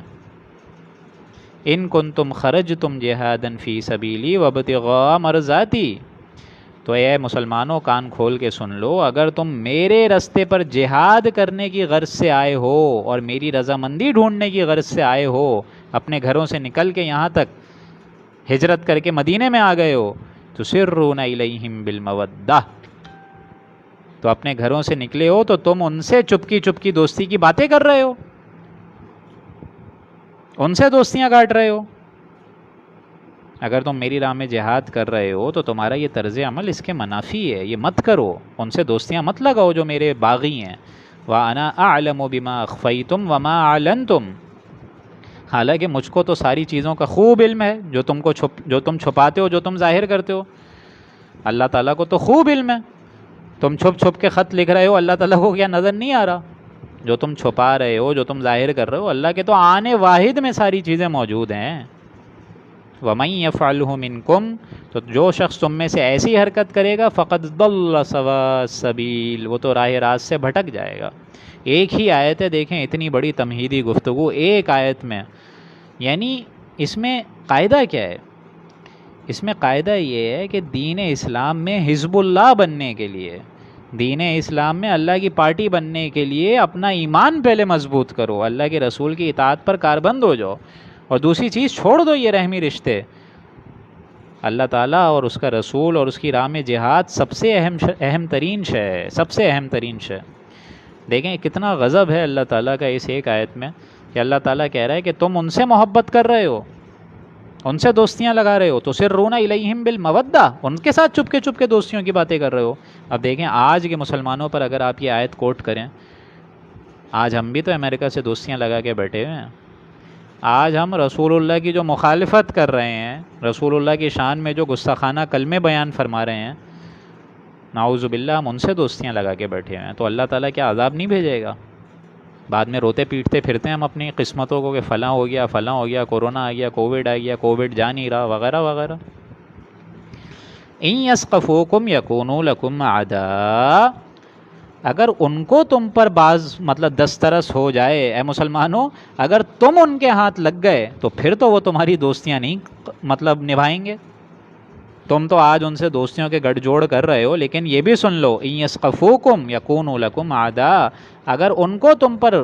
ان کنتم خرجتم جہادا فی سبیلی وابتغاء مرضاتی، تو اے مسلمانوں کان کھول کے سن لو، اگر تم میرے رستے پر جہاد کرنے کی غرض سے آئے ہو اور میری رضامندی ڈھونڈنے کی غرض سے آئے ہو، اپنے گھروں سے نکل کے یہاں تک ہجرت کر کے مدینے میں آ گئے ہو، تسرون الیہم بالمودہ، تو اپنے گھروں سے نکلے ہو تو تم ان سے چپکی چپکی دوستی کی باتیں کر رہے ہو، ان سے دوستیاں کاٹ رہے ہو۔ اگر تم میری راہ میں جہاد کر رہے ہو تو تمہارا یہ طرز عمل اس کے منافی ہے، یہ مت کرو، ان سے دوستیاں مت لگاؤ جو میرے باغی ہیں۔ وَأَنَا أَعْلَمُ بِمَا أَخْفَيْتُمْ وَمَا أَعْلَنْتُمْ، حالانکہ مجھ کو تو ساری چیزوں کا خوب علم ہے، جو تم چھپاتے ہو، جو تم ظاہر کرتے ہو، اللہ تعالیٰ کو تو خوب علم ہے۔ تم چھپ چھپ کے خط لکھ رہے ہو، اللہ تعالیٰ کو کیا نظر نہیں آ رہا؟ جو تم چھپا رہے ہو، جو تم ظاہر کر رہے ہو، اللہ کے تو آنے واحد میں ساری چیزیں موجود ہیں۔ وَمَن يَفْعَلْهُ مِنْكُمْ، تو جو شخص تم میں سے ایسی حرکت کرے گا فَقَدْ ضَلَّ سَوَاءَ السَّبِيلِ، وہ تو راہ راست سے بھٹک جائے گا۔ ایک ہی آیت ہے، دیکھیں اتنی بڑی تمہیدی گفتگو ایک آیت میں، یعنی اس میں قاعدہ کیا ہے؟ اس میں قاعدہ یہ ہے کہ دین اسلام میں حزب اللہ بننے کے لیے، دین اسلام میں اللہ کی پارٹی بننے کے لیے اپنا ایمان پہلے مضبوط کرو، اللہ کے رسول کی اطاعت پر کاربند ہو جاؤ، اور دوسری چیز چھوڑ دو یہ رحمی رشتے۔ اللہ تعالیٰ اور اس کا رسول اور اس کی راہ میں جہاد سب سے اہم ترین شے ہے، سب سے اہم ترین شے۔ دیکھیں کتنا غضب ہے اللہ تعالیٰ کا اس ایک آیت میں، کہ اللہ تعالیٰ کہہ رہا ہے کہ تم ان سے محبت کر رہے ہو، ان سے دوستیاں لگا رہے ہو، تسرون الیہم بالمودہ، ان کے ساتھ چپ کے دوستیوں کی باتیں کر رہے ہو۔ اب دیکھیں آج کے مسلمانوں پر اگر آپ یہ آیت کوٹ کریں، آج ہم بھی تو امریکہ سے دوستیاں لگا کے بیٹھے ہوئے ہیں، آج ہم رسول اللہ کی جو مخالفت کر رہے ہیں، رسول اللہ کی شان میں جو گستاخانہ کلمے بیان فرما رہے ہیں، نعوذ باللہ ہم ان سے دوستیاں لگا کے بیٹھے ہوئے ہیں، تو اللہ تعالیٰ کیا عذاب نہیں بھیجے گا؟ بعد میں روتے پیٹتے پھرتے ہیں ہم اپنی قسمتوں کو کہ فلاں ہو گیا، کورونا آ گیا، کووڈ آ گیا، کووڈ جا نہیں رہا، وغیرہ وغیرہ۔ ان یثقفوکم یکونوا لکم اعداء، اگر ان کو تم پر مطلب دسترس ہو جائے، اے مسلمانوں اگر تم ان کے ہاتھ لگ گئے تو پھر تو وہ تمہاری دوستیاں نہیں مطلب نبھائیں گے۔ تم تو آج ان سے دوستیوں کے گٹھ جوڑ کر رہے ہو، لیکن یہ بھی سن لو، ان یثقفوکم یکونوا لکم اعداء، اگر ان کو تم پر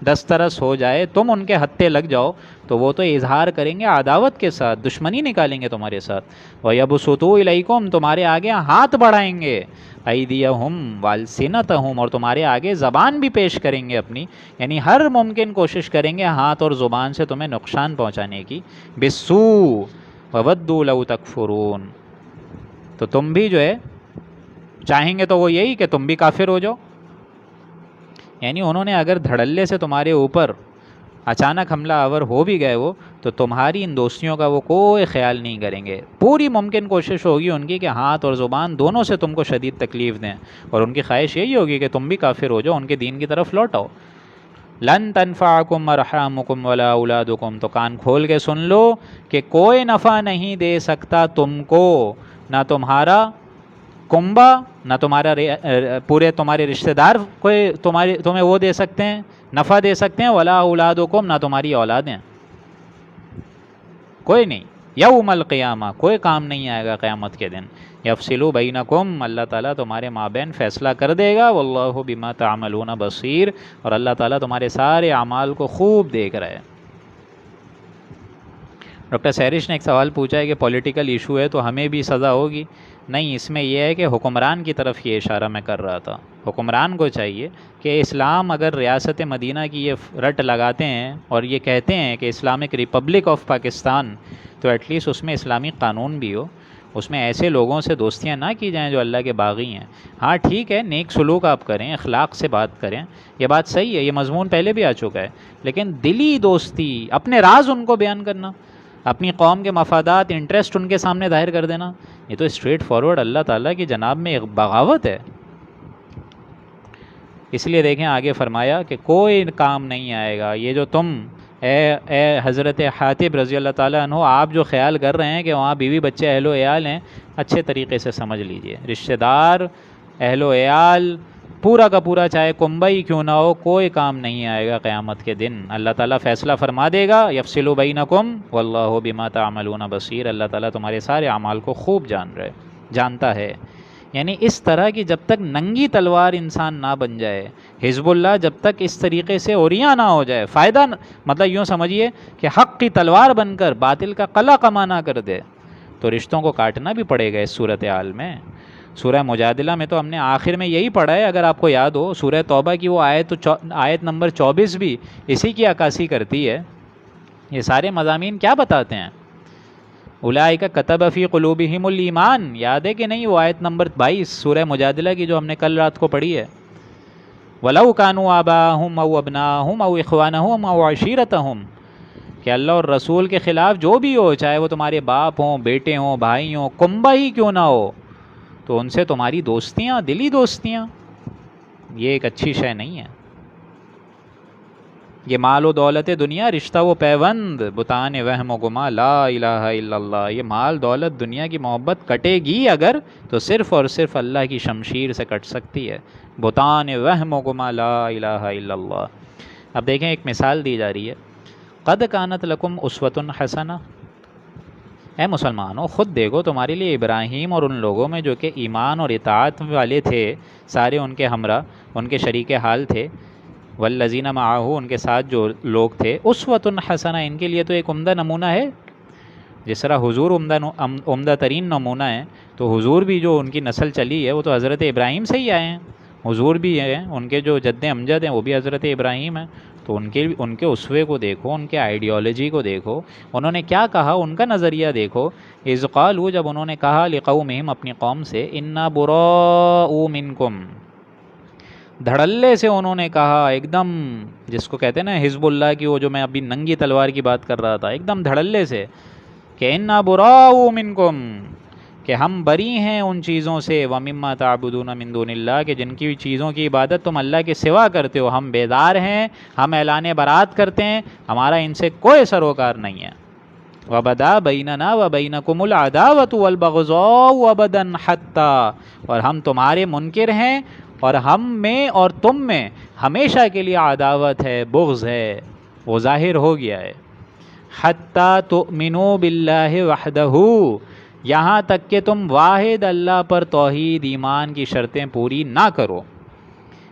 دسترس ہو جائے، تم ان کے ہتھے لگ جاؤ، تو وہ تو اظہار کریں گے عداوت کے ساتھ، دشمنی نکالیں گے تمہارے ساتھ۔ وَيَبْسُطُوا إِلَيْكُمْ، تمہارے آگے ہاتھ بڑھائیں گے، أَيْدِيَهُمْ وَأَلْسِنَتَهُمْ، اور تمہارے آگے زبان بھی پیش کریں گے اپنی، یعنی ہر ممکن کوشش کریں گے ہاتھ اور زبان سے تمہیں نقصان پہنچانے کی، بِالسُّوءِ وَوَدُّوا لَوْ تَكْفُرُونَ، تو تم بھی جو ہے چاہیں گے تو وہ یہی کہ تم بھی کافر ہو جاؤ، یعنی انہوں نے اگر دھڑلے سے تمہارے اوپر اچانک حملہ آور ہو بھی گئے وہ، تو تمہاری ان دوستیوں کا وہ کوئی خیال نہیں کریں گے، پوری ممکن کوشش ہوگی ان کی کہ ہاتھ اور زبان دونوں سے تم کو شدید تکلیف دیں، اور ان کی خواہش یہی ہوگی کہ تم بھی کافر ہو جاؤ، ان کے دین کی طرف لوٹ آؤ۔ لن تنفعکم ارحامکم ولا اولادکم، تو کان کھول کے سن لو کہ کوئی نفع نہیں دے سکتا تم کو، نہ تمہارا کنبہ، نہ تمہارا پورے تمہارے رشتہ دار کوئی تمہیں وہ دے سکتے ہیں، نفع دے سکتے ہیں، ولا اولادکم، نہ تمہاری اولادیں، کوئی نہیں۔ یوم القیامہ، کوئی کام نہیں آئے گا قیامت کے دن۔ یفصل بینکم، اللہ تعالیٰ تمہارے مابین فیصلہ کر دے گا، واللہ بما تعملون بصیر، اور اللہ تعالیٰ تمہارے سارے اعمال کو خوب دیکھ رہا ہے۔ ڈاکٹر سیرش نے ایک سوال پوچھا ہے کہ پولیٹیکل ایشو ہے تو ہمیں بھی سزا ہوگی؟ نہیں، اس میں یہ ہے کہ حکمران کی طرف یہ اشارہ میں کر رہا تھا، حکمران کو چاہیے کہ اسلام اگر ریاست مدینہ کی یہ رٹ لگاتے ہیں اور یہ کہتے ہیں کہ اسلامک ریپبلک آف پاکستان، تو ایٹ لیسٹ اس میں اسلامی قانون بھی ہو، اس میں ایسے لوگوں سے دوستیاں نہ کی جائیں جو اللہ کے باغی ہیں۔ ہاں ٹھیک ہے، نیک سلوک آپ کریں، اخلاق سے بات کریں، یہ بات صحیح ہے، یہ مضمون پہلے بھی آ چکا ہے، لیکن دلی دوستی، اپنے راز ان کو بیان کرنا، اپنی قوم کے مفادات، انٹرسٹ ان کے سامنے ظاہر کر دینا، یہ تو اسٹریٹ فارورڈ اللہ تعالیٰ کی جناب میں ایک بغاوت ہے۔ اس لیے دیکھیں آگے فرمایا کہ کوئی کام نہیں آئے گا، یہ جو تم اے حضرت حاتب رضی اللہ تعالیٰ عنہ آپ جو خیال کر رہے ہیں کہ وہاں بیوی بچے اہل و عیال ہیں، اچھے طریقے سے سمجھ لیجئے، رشتہ دار، اہل و عیال، پورا کا پورا چاہے کنبہ ہی کیوں نہ ہو، کوئی کام نہیں آئے گا قیامت کے دن، اللہ تعالیٰ فیصلہ فرما دے گا۔ یفصل بینکم واللہ بما تعملون بصیر، اللہ تعالیٰ تمہارے سارے اعمال کو خوب جانتا ہے۔ یعنی اس طرح کی جب تک ننگی تلوار انسان نہ بن جائے، حزب اللہ جب تک اس طریقے سے اوریاں نہ ہو جائے، مطلب یوں سمجھیے کہ حق کی تلوار بن کر باطل کا قلع کما نہ کر دے، تو رشتوں کو کاٹنا بھی پڑے گا اس صورتحال میں۔ سورہ مجادلہ میں تو ہم نے آخر میں یہی پڑھا ہے، اگر آپ کو یاد ہو، سورہ توبہ کی وہ آیت نمبر 24 بھی اسی کی عکاسی کرتی ہے۔ یہ سارے مضامین کیا بتاتے ہیں؟ اولئک کتب فی قلوبہم الایمان، یاد ہے کہ نہیں؟ وہ آیت نمبر 22 سورہ مجادلہ کی جو ہم نے کل رات کو پڑھی ہے، وَلَوْ كَانُوا آبَاءَهُمْ أَوْ أَبْنَاءَهُمْ أَوْ إِخْوَانَهُمْ أَوْ عَشِيرَتَهُمْ، کہ اللہ اور رسول کے خلاف جو بھی ہو، چاہے وہ تمہارے باپ ہوں، بیٹے ہوں، بھائی ہوں، کنبہ ہی کیوں نہ ہو، تو ان سے تمہاری دوستیاں، دلی دوستیاں، یہ ایک اچھی شے نہیں ہے۔ یہ مال و دولت دنیا، رشتہ و پیوند، بتان وہم و گما، لا الہ الا اللہ، یہ مال دولت دنیا کی محبت کٹے گی اگر، تو صرف اور صرف اللہ کی شمشیر سے کٹ سکتی ہے۔ بتان وہم و گما، لا الہ الا اللہ۔ اب دیکھیں ایک مثال دی جا رہی ہے، قد کانت لکم اسوۃ حسنہ، اے مسلمانوں خود دیکھو تمہارے لیے ابراہیم اور ان لوگوں میں جو کہ ایمان اور اطاعت والے تھے، سارے ان کے ہمراہ، ان کے شریک حال تھے، والذین معہ، ان کے ساتھ جو لوگ تھے، اسوۃ حسنہ، ان کے لیے تو ایک عمدہ نمونہ ہے۔ جس طرح حضور عمدہ ترین نمونہ ہے، تو حضور بھی جو ان کی نسل چلی ہے وہ تو حضرت ابراہیم سے ہی آئے ہیں، حضور بھی ہیں، ان کے جو جد امجد ہیں وہ بھی حضرت ابراہیم ہیں، تو ان کے اسوے کو دیکھو، ان کے آئیڈیالوجی کو دیکھو، انہوں نے کیا کہا، ان کا نظریہ دیکھو۔ اذ قالوا، جب انہوں نے کہا، لقومہم، اپنی قوم سے، انا براء منکم، دھڑلے سے انہوں نے کہا، ایک دم جس کو کہتے ہیں نا حزب اللہ کی، وہ جو میں ابھی ننگی تلوار کی بات کر رہا تھا، ایک دم دھڑلے سے کہ انا براء منکم، کہ ہم بری ہیں ان چیزوں سے، ومما تعبدون من دون اللہ، کہ جن کی چیزوں کی عبادت تم اللہ کے سوا کرتے ہو، ہم بیدار ہیں، ہم اعلان برات کرتے ہیں، ہمارا ان سے کوئی سروکار نہیں ہے۔ وبدا بیننا وبینکم العداوۃ والبغضاء ابدا حتی، اور ہم تمہارے منکر ہیں، اور ہم میں اور تم میں ہمیشہ کے لیے عداوت ہے، بغض ہے، وہ ظاہر ہو گیا ہے۔ حتی تؤمنوا باللہ وحدہ، یہاں تک کہ تم واحد اللہ پر توحید ایمان کی شرطیں پوری نہ کرو،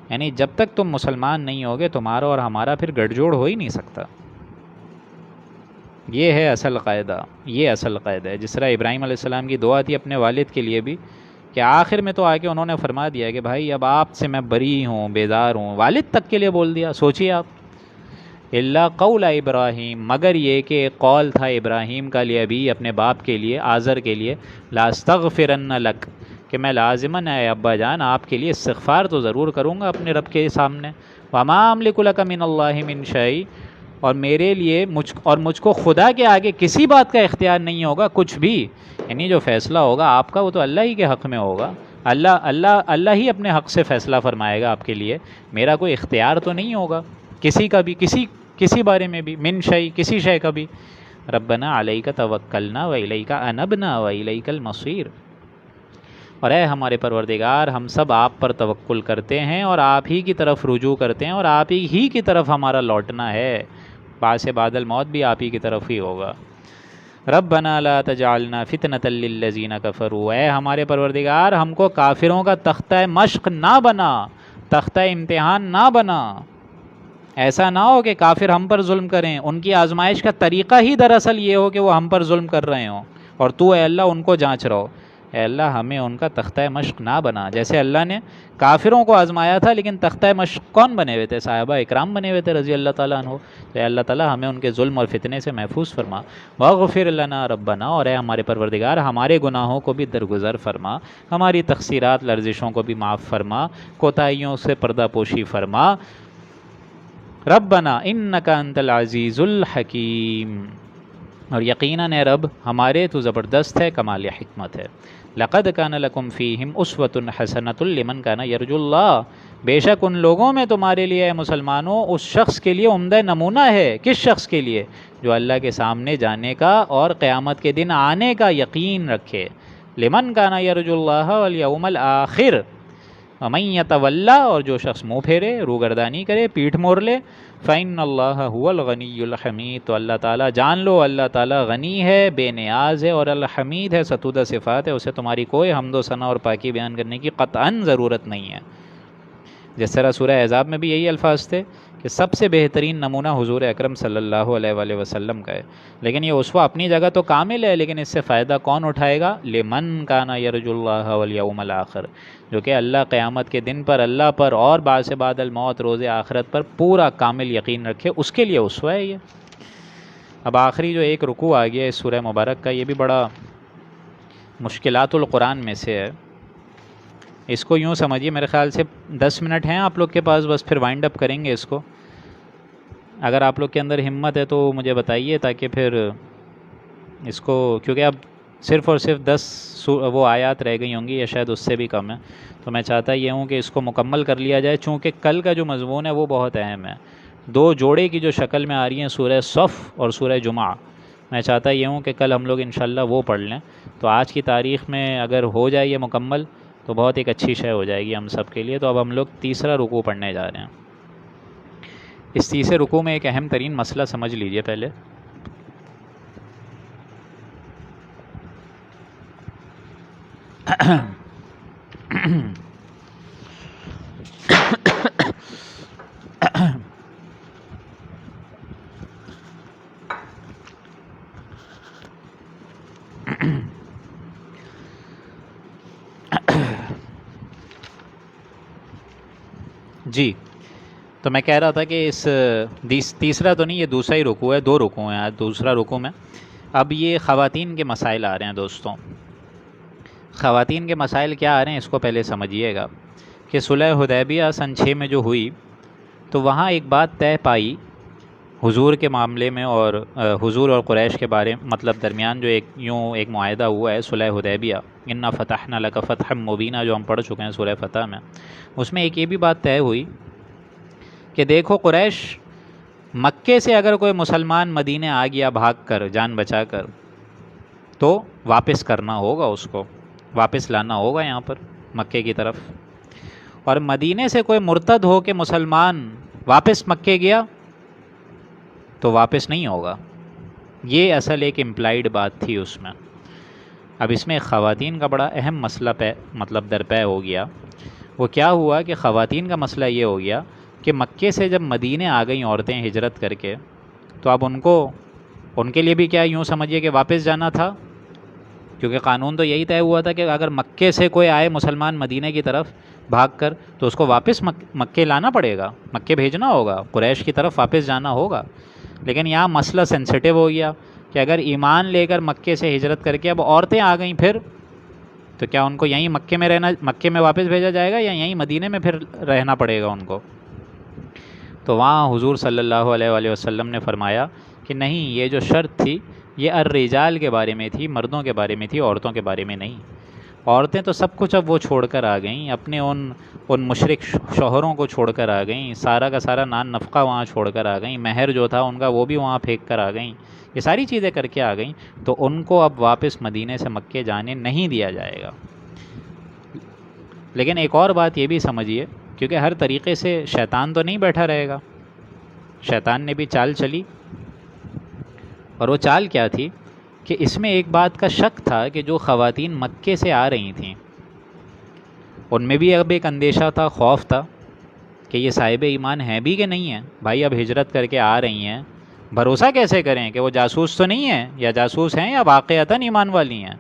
یعنی جب تک تم مسلمان نہیں ہوگے تمہارا اور ہمارا پھر گٹھ جوڑ ہو ہی نہیں سکتا۔ یہ ہے اصل قاعدہ، یہ اصل قاعدہ ہے۔ جس طرح ابراہیم علیہ السلام کی دعا تھی اپنے والد کے لیے بھی، کہ آخر میں تو آ کے انہوں نے فرما دیا کہ بھائی اب آپ سے میں بری ہوں، بیزار ہوں، والد تک کے لیے بول دیا۔ سوچیے آپ، اللہ قول ابراہیم، مگر یہ کہ ایک قول تھا ابراہیم کا لیے بھی اپنے باپ کے لیے، آزر کے لیے، لاستغفرن لک، کہ میں لازماً ہے ابا جان آپ کے لیے استغفار تو ضرور کروں گا اپنے رب کے سامنے، وما املک لک من اللہ من شیء، اور میرے لیے مجھ کو خدا کے آگے کسی بات کا اختیار نہیں ہوگا کچھ بھی، یعنی جو فیصلہ ہوگا آپ کا وہ تو اللہ ہی کے حق میں ہوگا، اللہ ہی اپنے حق سے فیصلہ فرمائے گا آپ کے لیے، میرا کوئی اختیار تو نہیں ہوگا کسی کا بھی، کسی بارے میں بھی، من شیء، کسی شے کا بھی۔ ربنا علیک توکلنا والیک انبنا والیک المصیر، اور اے ہمارے پروردگار ہم سب آپ پر توکل کرتے ہیں اور آپ ہی کی طرف رجوع کرتے ہیں اور آپ ہی کی طرف ہمارا لوٹنا ہے، بعد بعد الموت بھی آپ ہی کی طرف ہی ہوگا۔ ربنا لا تجعلنا فتنة للذین کفروا، اے ہمارے پروردگار ہم کو کافروں کا تختہ مشق نہ بنا، تختہ امتحان نہ بنا، ایسا نہ ہو کہ کافر ہم پر ظلم کریں، ان کی آزمائش کا طریقہ ہی دراصل یہ ہو کہ وہ ہم پر ظلم کر رہے ہوں، اور تو اے اللہ ان کو جانچ رہو، اے اللہ ہمیں ان کا تختہ مشق نہ بنا۔ جیسے اللہ نے کافروں کو آزمایا تھا، لیکن تختہ مشق کون بنے ہوئے تھے؟ صحابہ اکرام بنے ہوئے تھے رضی اللہ تعالیٰ عنہ۔ تو اے اللہ تعالیٰ ہمیں ان کے ظلم اور فتنے سے محفوظ فرما، واغفر لنا ربنا، اور اے ہمارے پروردگار ہمارے گناہوں کو بھی درگزر فرما، ہماری تقصیرات لرزشوں کو بھی معاف فرما، کوتاہیوں سے پردہ پوشی فرما۔ ربنا انک انت العزیز الحکیم، اور یقیناً اے رب ہمارے تو زبردست ہے، کمال حکمت ہے۔ لقد کان لکم فیہم اسوۃ حسنۃ لمن کان یرجو اللہ، بے شک ان لوگوں میں تمہارے لیے اے مسلمانوں اس شخص کے لیے عمدہ نمونہ ہے۔ کس شخص کے لیے؟ جو اللہ کے سامنے جانے کا اور قیامت کے دن آنے کا یقین رکھے۔ لمن کان یرجو اللہ والیوم الآخر، ومن یتولی، اور جو شخص منہ پھیرے، روگردانی کرے، پیٹھ موڑ لے، فإن اللہ هو الغنی الحمید، تو اللہ تعالیٰ جان لو اللہ تعالیٰ غنی ہے، بے نیاز ہے، اور الحمید ہے، ستودہ صفات ہے، اسے تمہاری کوئی حمد و ثنا اور پاکی بیان کرنے کی قطعاً ضرورت نہیں ہے۔ جس طرح سورہ احزاب میں بھی یہی الفاظ تھے کہ سب سے بہترین نمونہ حضور اکرم صلی اللہ علیہ وآلہ وسلم کا ہے. لیکن یہ اسوہ اپنی جگہ تو کامل ہے، لیکن اس سے فائدہ کون اٹھائے گا؟ لمن کان یرجو اللہ والیوم الآخر، جو کہ اللہ قیامت کے دن پر، اللہ پر اور بعث بعد الموت، روز آخرت پر پورا کامل یقین رکھے، اس کے لیے اسوہ ہے یہ. اب آخری جو ایک رکوع آ گیا اس سورہ مبارک کا، یہ بھی بڑا مشکلات القرآن میں سے ہے. اس کو یوں سمجھیے، میرے خیال سے 10 منٹ ہیں آپ لوگ کے پاس، بس پھر وائنڈ اپ کریں گے اس کو. اگر آپ لوگ کے اندر ہمت ہے تو مجھے بتائیے، تاکہ پھر اس کو، کیونکہ اب صرف اور صرف 10 وہ آیات رہ گئی ہوں گی، یا شاید اس سے بھی کم ہے، تو میں چاہتا یہ ہوں کہ اس کو مکمل کر لیا جائے، چونکہ کل کا جو مضمون ہے وہ بہت اہم ہے. 2 جوڑے کی جو شکل میں آ رہی ہیں سورہ صف اور سورہ جمعہ، میں چاہتا یہ ہوں کہ کل ہم لوگ انشاءاللہ وہ پڑھ لیں. تو آج کی تاریخ میں اگر ہو جائے یہ مکمل تو بہت ایک اچھی شے ہو جائے گی ہم سب کے لیے. تو اب ہم لوگ تیسرا رکوع پڑھنے جا رہے ہیں. اس تیسرے رکوع میں ایک اہم ترین مسئلہ سمجھ لیجئے پہلے. جی، تو میں کہہ رہا تھا کہ اس تیسرا تو نہیں، یہ دوسرا ہی رکوع ہے، 2 رکوع ہیں آج دوسرا رکوع میں. اب یہ خواتین کے مسائل آ رہے ہیں دوستوں. خواتین کے مسائل کیا آ رہے ہیں اس کو پہلے سمجھیے گا. کہ صلح حدیبیہ سن 6 میں جو ہوئی، تو وہاں ایک بات طے پائی حضور کے معاملے میں، اور حضور اور قریش کے بارے میں، مطلب درمیان جو ایک معاہدہ ہوا ہے صلح حدیبیہ، انا فتحنا لک فتحا مبینا، جو ہم پڑھ چکے ہیں سورہ فتح میں. اس میں ایک یہ بھی بات طے ہوئی کہ دیکھو قریش، مکے سے اگر کوئی مسلمان مدینے آ گیا بھاگ کر، جان بچا کر، تو واپس کرنا ہوگا، اس کو واپس لانا ہوگا یہاں پر مکے کی طرف. اور مدینے سے کوئی مرتد ہو کے مسلمان واپس مکے گیا تو واپس نہیں ہوگا. یہ اصل ایک امپلائیڈ بات تھی اس میں. اب اس میں خواتین کا بڑا اہم مسئلہ مطلب درپے ہو گیا. وہ کیا ہوا کہ خواتین کا مسئلہ یہ ہو گیا کہ مکے سے جب مدینے آ گئیں عورتیں ہجرت کر کے، تو اب ان کے لیے بھی کیا یوں سمجھیے کہ واپس جانا تھا، کیونکہ قانون تو یہی طے ہوا تھا کہ اگر مکے سے کوئی آئے مسلمان مدینے کی طرف بھاگ کر، تو اس کو واپس مکے لانا پڑے گا، مکے بھیجنا ہوگا، قریش کی طرف واپس جانا ہوگا. لیکن یہاں مسئلہ سینسٹیو ہو گیا کہ اگر ایمان لے کر مکے سے ہجرت کر کے اب عورتیں آ گئیں پھر، تو کیا ان کو یہیں مکے میں واپس بھیجا جائے گا، یا یہیں مدینے میں پھر رہنا پڑے گا ان کو؟ تو وہاں حضور صلی اللہ علیہ وآلہ وسلم نے فرمایا کہ نہیں، یہ جو شرط تھی یہ الرجال کے بارے میں تھی، مردوں کے بارے میں تھی، عورتوں کے بارے میں نہیں. عورتیں تو سب کچھ اب وہ چھوڑ کر آ گئیں، اپنے ان مشرک شوہروں کو چھوڑ کر آ گئیں، سارا کا سارا نان نفقہ وہاں چھوڑ کر آ گئیں، مہر جو تھا ان کا وہ بھی وہاں پھینک کر آ گئیں، یہ ساری چیزیں کر کے آ گئیں. تو ان کو اب واپس مدینے سے مکے جانے نہیں دیا جائے گا. لیکن ایک اور بات یہ بھی سمجھیے، کیونکہ ہر طریقے سے شیطان تو نہیں بیٹھا رہے گا، شیطان نے بھی چال چلی. اور وہ چال کیا تھی کہ اس میں ایک بات کا شک تھا کہ جو خواتین مکے سے آ رہی تھیں ان میں بھی اب ایک اندیشہ تھا، خوف تھا کہ یہ صاحب ایمان ہیں بھی کہ نہیں ہیں. بھائی اب ہجرت کر کے آ رہی ہیں، بھروسہ کیسے کریں کہ وہ جاسوس تو نہیں ہیں، یا جاسوس ہیں یا واقعتاً ایمان والی ہیں.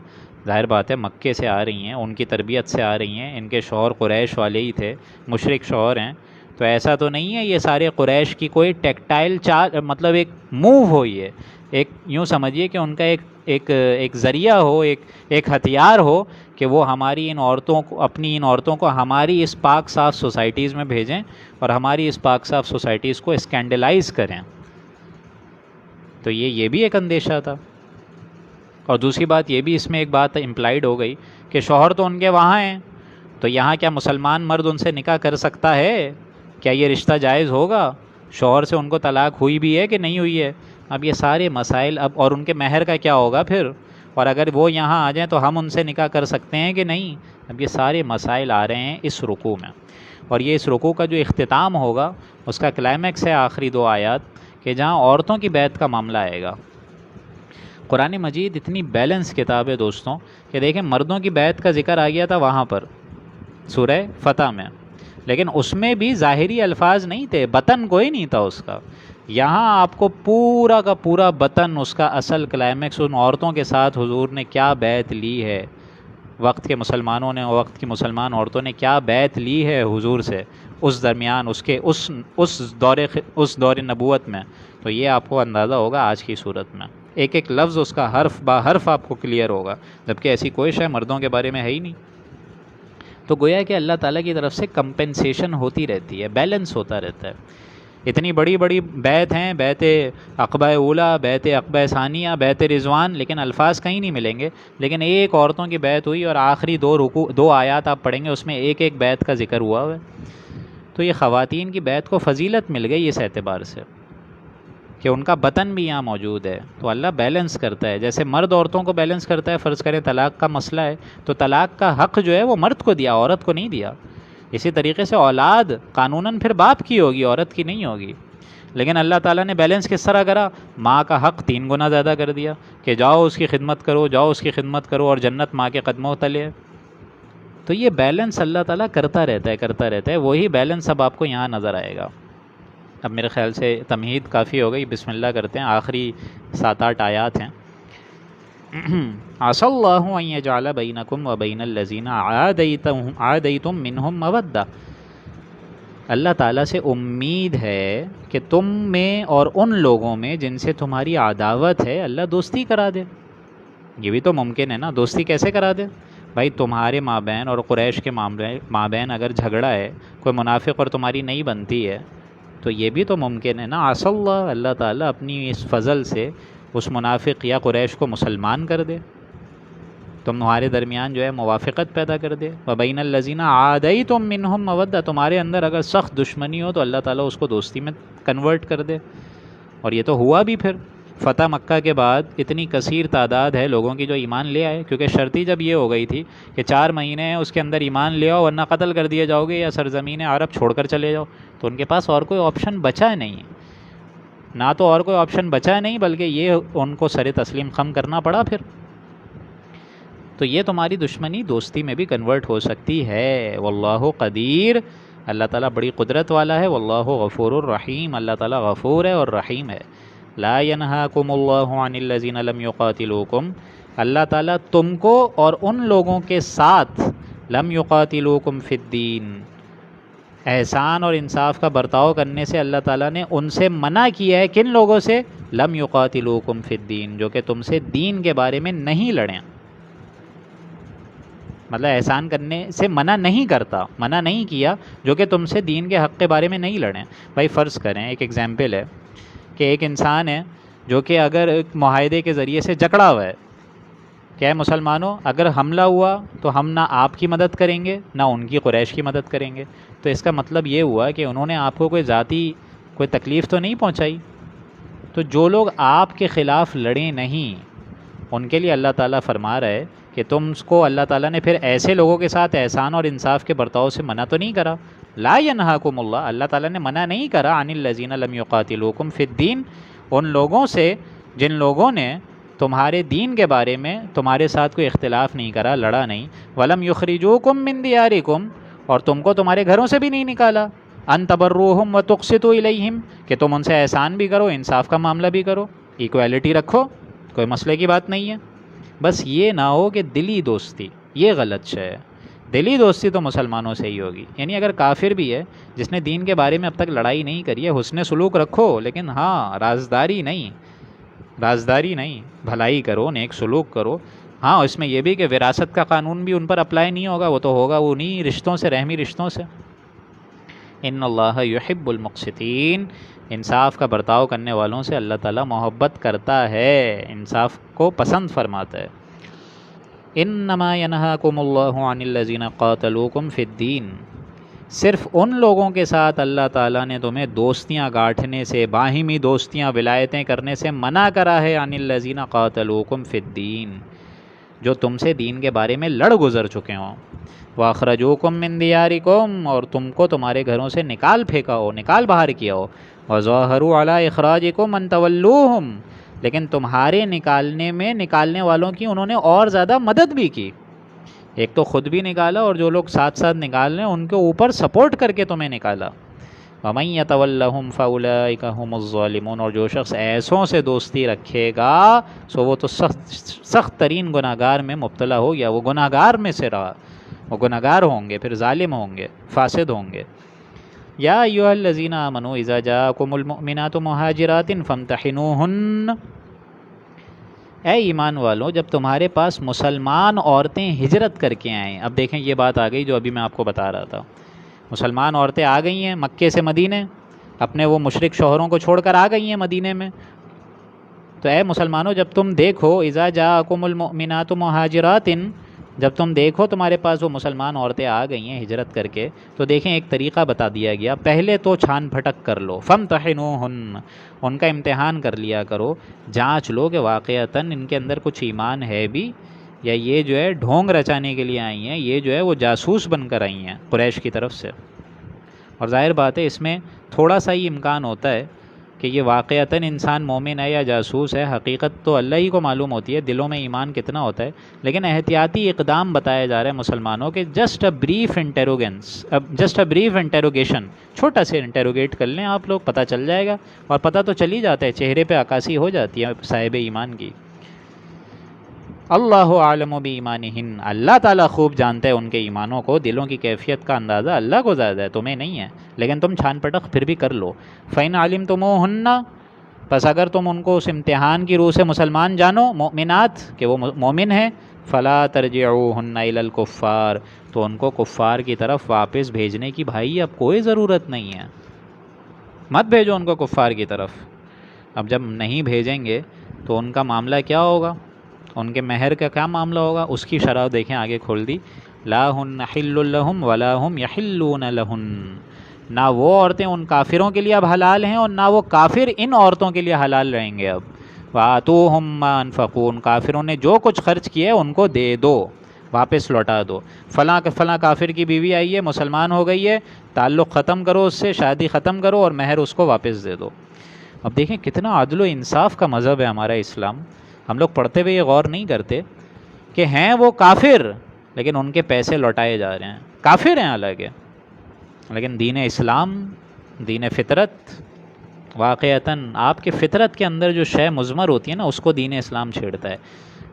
ظاہر بات ہے مکے سے آ رہی ہیں، ان کی تربیت سے آ رہی ہیں، ان کے شوہر قریش والے ہی تھے، مشرک شوہر ہیں. تو ایسا تو نہیں ہے یہ سارے قریش کی کوئی ٹیکٹائل مطلب ایک موو ہوئی ہے، ایک یوں سمجھیے کہ ان کا ایک ذریعہ ہو، ایک ہتھیار ہو کہ وہ ہماری اپنی ان عورتوں کو ہماری اس پاک صاف سوسائٹیز میں بھیجیں اور ہماری اس پاک صاف سوسائٹیز کو اسکینڈلائز کریں. تو یہ بھی ایک اندیشہ تھا. اور دوسری بات یہ بھی اس میں ایک بات امپلائیڈ ہو گئی کہ شوہر تو ان کے وہاں ہیں، تو یہاں کیا مسلمان مرد ان سے نکاح کر سکتا ہے؟ کیا یہ رشتہ جائز ہوگا؟ شوہر سے ان کو طلاق ہوئی بھی ہے کہ نہیں ہوئی ہے؟ اب یہ سارے مسائل، اب اور ان کے مہر کا کیا ہوگا پھر، اور اگر وہ یہاں آ جائیں تو ہم ان سے نکاح کر سکتے ہیں کہ نہیں؟ اب یہ سارے مسائل آ رہے ہیں اس رکوع میں. اور یہ اس رکوع کا جو اختتام ہوگا اس کا کلائمیکس ہے آخری 2 آیات، کہ جہاں عورتوں کی بیعت کا معاملہ آئے گا. قرآن مجید اتنی بیلنس کتاب ہے دوستوں کہ دیکھیں، مردوں کی بیعت کا ذکر آ گیا تھا وہاں پر سورہ فتح میں، لیکن اس میں بھی ظاہری الفاظ نہیں تھے، بطن کوئی نہیں تھا اس کا. یہاں آپ کو پورا کا پورا بطن، اس کا اصل کلائمیکس، ان عورتوں کے ساتھ حضور نے کیا بیعت لی ہے، وقت کے مسلمانوں نے، وقت کی مسلمان عورتوں نے کیا بیعت لی ہے حضور سے اس درمیان، اس دور نبوت میں. تو یہ آپ کو اندازہ ہوگا آج کی صورت میں، ایک ایک لفظ اس کا حرف با حرف آپ کو کلیئر ہوگا، جبکہ ایسی کوئی شے مردوں کے بارے میں ہے ہی نہیں. تو گویا کہ اللہ تعالیٰ کی طرف سے کمپنسیشن ہوتی رہتی ہے، بیلنس ہوتا رہتا ہے. اتنی بڑی بڑی بیعت ہیں، بیعت عقبہ اولیٰ، بیعت عقبہ ثانیہ، بیعت رضوان، لیکن الفاظ کہیں نہیں ملیں گے. لیکن ایک عورتوں کی بیعت ہوئی اور آخری دو آیات آپ پڑھیں گے، اس میں ایک ایک بیعت کا ذکر ہوا ہے. تو یہ خواتین کی بیعت کو فضیلت مل گئی اس اعتبار سے کہ ان کا بطن بھی یہاں موجود ہے. تو اللہ بیلنس کرتا ہے، جیسے مرد عورتوں کو بیلنس کرتا ہے. فرض کریں طلاق کا مسئلہ ہے تو طلاق کا حق جو ہے وہ مرد کو دیا، عورت کو نہیں دیا. اسی طریقے سے اولاد قانوناً پھر باپ کی ہوگی، عورت کی نہیں ہوگی. لیکن اللہ تعالیٰ نے بیلنس کس طرح کرا؟ ماں کا حق 3 گنا زیادہ کر دیا کہ جاؤ اس کی خدمت کرو، جاؤ اس کی خدمت کرو، اور جنت ماں کے قدموں تلے ہے. تو یہ بیلنس اللہ تعالیٰ کرتا رہتا ہے. وہی بیلنس اب آپ کو یہاں نظر آئے گا. اب میرے خیال سے تمہید کافی ہو گئی، بسم اللہ کرتے ہیں. آخری 7-8 آیات ہیں. عَسَى اللَّهُ أَن يَجْعَلَ بَيْنَكُمْ وَبَيْنَ الَّذِينَ عَادَيْتُم مِّنْهُم مَّوَدَّةً، اللہ تعالیٰ سے امید ہے کہ تم میں اور ان لوگوں میں جن سے تمہاری عداوت ہے اللہ دوستی کرا دے. یہ بھی تو ممکن ہے نا، دوستی کیسے کرا دے بھائی؟ تمہارے مابین اور قریش کے مابین اگر جھگڑا ہے، کوئی منافق اور تمہاری نہیں بنتی ہے، تو یہ بھی تو ممکن ہے نا. عَسَى اللہ، اللہ تعالیٰ اپنی اس فضل سے اس منافق یا قریش کو مسلمان کر دے، تمہارے درمیان جو ہے موافقت پیدا کر دے. وَبَيْنَ الَّذِينَ عَادَيْتُم مِّنْهُم مَّوَدَّةً، تمہارے اندر اگر سخت دشمنی ہو تو اللہ تعالیٰ اس کو دوستی میں کنورٹ کر دے. اور یہ تو ہوا بھی. پھر فتح مکہ کے بعد اتنی کثیر تعداد ہے لوگوں کی جو ایمان لے آئے، کیونکہ شرط ہی جب یہ ہو گئی تھی کہ 4 مہینے ہیں اس کے اندر ایمان لے آؤ ورنہ قتل کر دیے جاؤ گے یا سرزمین عرب چھوڑ کر چلے جاؤ. تو ان کے پاس اور کوئی آپشن بچا نہیں، نہ تو اور کوئی آپشن بچا نہیں، بلکہ یہ ان کو سر تسلیم خم کرنا پڑا. پھر تو یہ تمہاری دشمنی دوستی میں بھی کنورٹ ہو سکتی ہے. واللہ قدیر، اللہ تعالیٰ بڑی قدرت والا ہے. واللہ غفور الرحیم، اللہ تعالیٰ غفور ہے اور رحیم ہے. لا ینہاکم اللہ عن الذین لم یقاتلوکم، اللہ تعالیٰ تم کو اور ان لوگوں کے ساتھ لم یقاتلوکم فی الدین، احسان اور انصاف کا برتاؤ کرنے سے اللہ تعالیٰ نے ان سے منع کیا ہے. کن لوگوں سے؟ لم یقاتلوکم فی الدین، جو کہ تم سے دین کے بارے میں نہیں لڑیں. مطلب احسان کرنے سے منع نہیں کرتا، منع نہیں کیا، جو کہ تم سے دین کے حق کے بارے میں نہیں لڑیں. بھائی فرض کریں، ایک ایگزامپل ہے کہ ایک انسان ہے جو کہ اگر ایک معاہدے کے ذریعے سے جکڑا ہوا ہے، کیا ہے مسلمانوں، اگر حملہ ہوا تو ہم نہ آپ کی مدد کریں گے نہ ان کی قریش کی مدد کریں گے. تو اس کا مطلب یہ ہوا کہ انہوں نے آپ کو کوئی ذاتی کوئی تکلیف تو نہیں پہنچائی. تو جو لوگ آپ کے خلاف لڑیں نہیں، ان کے لیے اللہ تعالیٰ فرما رہا ہے کہ تم کو اللہ تعالیٰ نے پھر ایسے لوگوں کے ساتھ احسان اور انصاف کے برتاؤ سے منع تو نہیں کرا. لا ینہاکم اللہ، اللہ تعالیٰ نے منع نہیں کرا عن الذین لم یقاتلوکم فی الدین، ان لوگوں سے جن لوگوں نے تمہارے دین کے بارے میں تمہارے ساتھ کوئی اختلاف نہیں کرا، لڑا نہیں. ولم یخرجوکم من دیارکم، اور تم کو تمہارے گھروں سے بھی نہیں نکالا. ان تبروہم وتقسطوا الیہم، کہ تم ان سے احسان بھی کرو، انصاف کا معاملہ بھی کرو، ایکویلٹی رکھو، کوئی مسئلے کی بات نہیں ہے. بس یہ نہ ہو کہ دلی دوستی، یہ غلط شے ہے. دلی دوستی تو مسلمانوں سے ہی ہوگی. یعنی اگر کافر بھی ہے جس نے دین کے بارے میں اب تک لڑائی نہیں کری ہے، حسن سلوک رکھو، لیکن ہاں رازداری نہیں، بھلائی کرو، نیک سلوک کرو. ہاں اس میں یہ بھی کہ وراثت کا قانون بھی ان پر اپلائی نہیں ہوگا، وہ تو ہوگا انہی رشتوں سے، رحمی رشتوں سے. ان اللہ یحب المقسطین، انصاف کا برتاؤ کرنے والوں سے اللہ تعالیٰ محبت کرتا ہے، انصاف کو پسند فرماتا ہے. انما ینہاکم اللہ عن الذین قاتلوکم فی الدین، صرف ان لوگوں کے ساتھ اللہ تعالیٰ نے تمہیں دوستیاں گاٹھنے سے، باہمی دوستیاں ولایتیں کرنے سے منع کرا ہے. عن الذین قاتلوکم فی الدین، جو تم سے دین کے بارے میں لڑ گزر چکے ہوں. واخرجوکم من دیارکم، اور تم کو تمہارے گھروں سے نکال پھینکا ہو، نکال باہر کیا ہو. وظاہروا علی اخراجکم ان تولوہم، لیکن تمہارے نکالنے میں نکالنے والوں کی انہوں نے اور زیادہ مدد بھی کی. ایک تو خود بھی نکالا اور جو لوگ ساتھ ساتھ نکال رہے ہیں ان کے اوپر سپورٹ کر کے تمہیں نکالا. وَمَن يَتَوَلَّهُمْ فَأُولَٰئِكَ هُمُ الظَّالِمُونَ، اور جو شخص ایسوں سے دوستی رکھے گا سو وہ تو سخت ترین گناہگار میں مبتلا ہو گیا، وہ گناہگار میں سے رہا، وہ گناہگار ہوں گے، پھر ظالم ہوں گے، فاسد ہوں گے. یا ایھا الذین آمنوا اذا جاءکم المؤمنات مہاجرات فامتحنوہن، اے ایمان والو جب تمہارے پاس مسلمان عورتیں ہجرت کر کے آئیں. اب دیکھیں یہ بات آ گئی جو ابھی میں آپ کو بتا رہا تھا. مسلمان عورتیں آ گئی ہیں مکے سے مدینے، اپنے وہ مشرک شوہروں کو چھوڑ کر آ گئی ہیں مدینے میں. تو اے مسلمانوں جب تم دیکھو اذا جاءکم المؤمنات مہاجرات، جب تم دیکھو تمہارے پاس وہ مسلمان عورتیں آ گئی ہیں ہجرت کر کے، تو دیکھیں ایک طریقہ بتا دیا گیا. پہلے تو چھان پھٹک کر لو، فامتحنوہن، ان کا امتحان کر لیا کرو، جانچ لو کہ واقعتاً ان کے اندر کچھ ایمان ہے بھی، یا یہ جو ہے ڈھونگ رچانے کے لیے آئی ہیں، یہ جو ہے وہ جاسوس بن کر آئی ہیں قریش کی طرف سے. اور ظاہر بات ہے اس میں تھوڑا سا ہی امکان ہوتا ہے کہ یہ واقعتاً انسان مومن ہے یا جاسوس ہے. حقیقت تو اللہ ہی کو معلوم ہوتی ہے دلوں میں ایمان کتنا ہوتا ہے، لیکن احتیاطی اقدام بتایا جا رہا ہے مسلمانوں کے. جسٹ اے بریف انٹیروگیشن، چھوٹا سے انٹیروگیٹ کر لیں آپ لوگ، پتہ چل جائے گا. اور پتہ تو چل ہی جاتا ہے، چہرے پہ عکاسی ہو جاتی ہے صاحب ایمان کی. اللہ عالم بایمانہن، اللہ تعالیٰ خوب جانتے ہیں ان کے ایمانوں کو، دلوں کی کیفیت کا اندازہ اللہ کو زیادہ ہے، تمہیں نہیں ہے. لیکن تم چھان پٹک پھر بھی کر لو. فَإِنْ عَلِمْتُمُوهُنَّ، پس اگر تم ان کو اس امتحان کی روح سے مسلمان جانو، مؤمنات کہ وہ مومن ہیں، فَلَا تَرْجِعُوهُنَّ إِلَى الْكُفَّارِ، تو ان کو کفار کی طرف واپس بھیجنے کی بھائی اب کوئی ضرورت نہیں ہے، مت بھیجو ان کو کفار کی طرف. اب جب نہیں بھیجیں گے تو ان کا معاملہ کیا ہوگا، ان کے مہر کا کیا معاملہ ہوگا، اس کی شرح دیکھیں آگے کھول دی. لا ہن حل لہم ولا ہم یحلون لہن، نہ وہ عورتیں ان کافروں کے لیے اب حلال ہیں اور نہ وہ کافر ان عورتوں کے لیے حلال رہیں گے اب. وآتوہم ما انفقوا، ان کافروں نے جو کچھ خرچ کیا ہے ان کو دے دو، واپس لوٹا دو. فلاں کافر کی بیوی آئی ہے، مسلمان ہو گئی ہے، تعلق ختم کرو اس سے، شادی ختم کرو اور مہر اس کو واپس دے دو. اب دیکھیں کتنا عدل و انصاف کا مذہب ہے ہمارا اسلام. ہم لوگ پڑھتے ہوئے یہ غور نہیں کرتے کہ ہیں وہ کافر لیکن ان کے پیسے لوٹائے جا رہے ہیں. کافر ہیں حالانکہ، لیکن دین اسلام، دین فطرت، واقعتاً آپ کے فطرت کے اندر جو شے مضمر ہوتی ہے نا اس کو دین اسلام چھیڑتا ہے.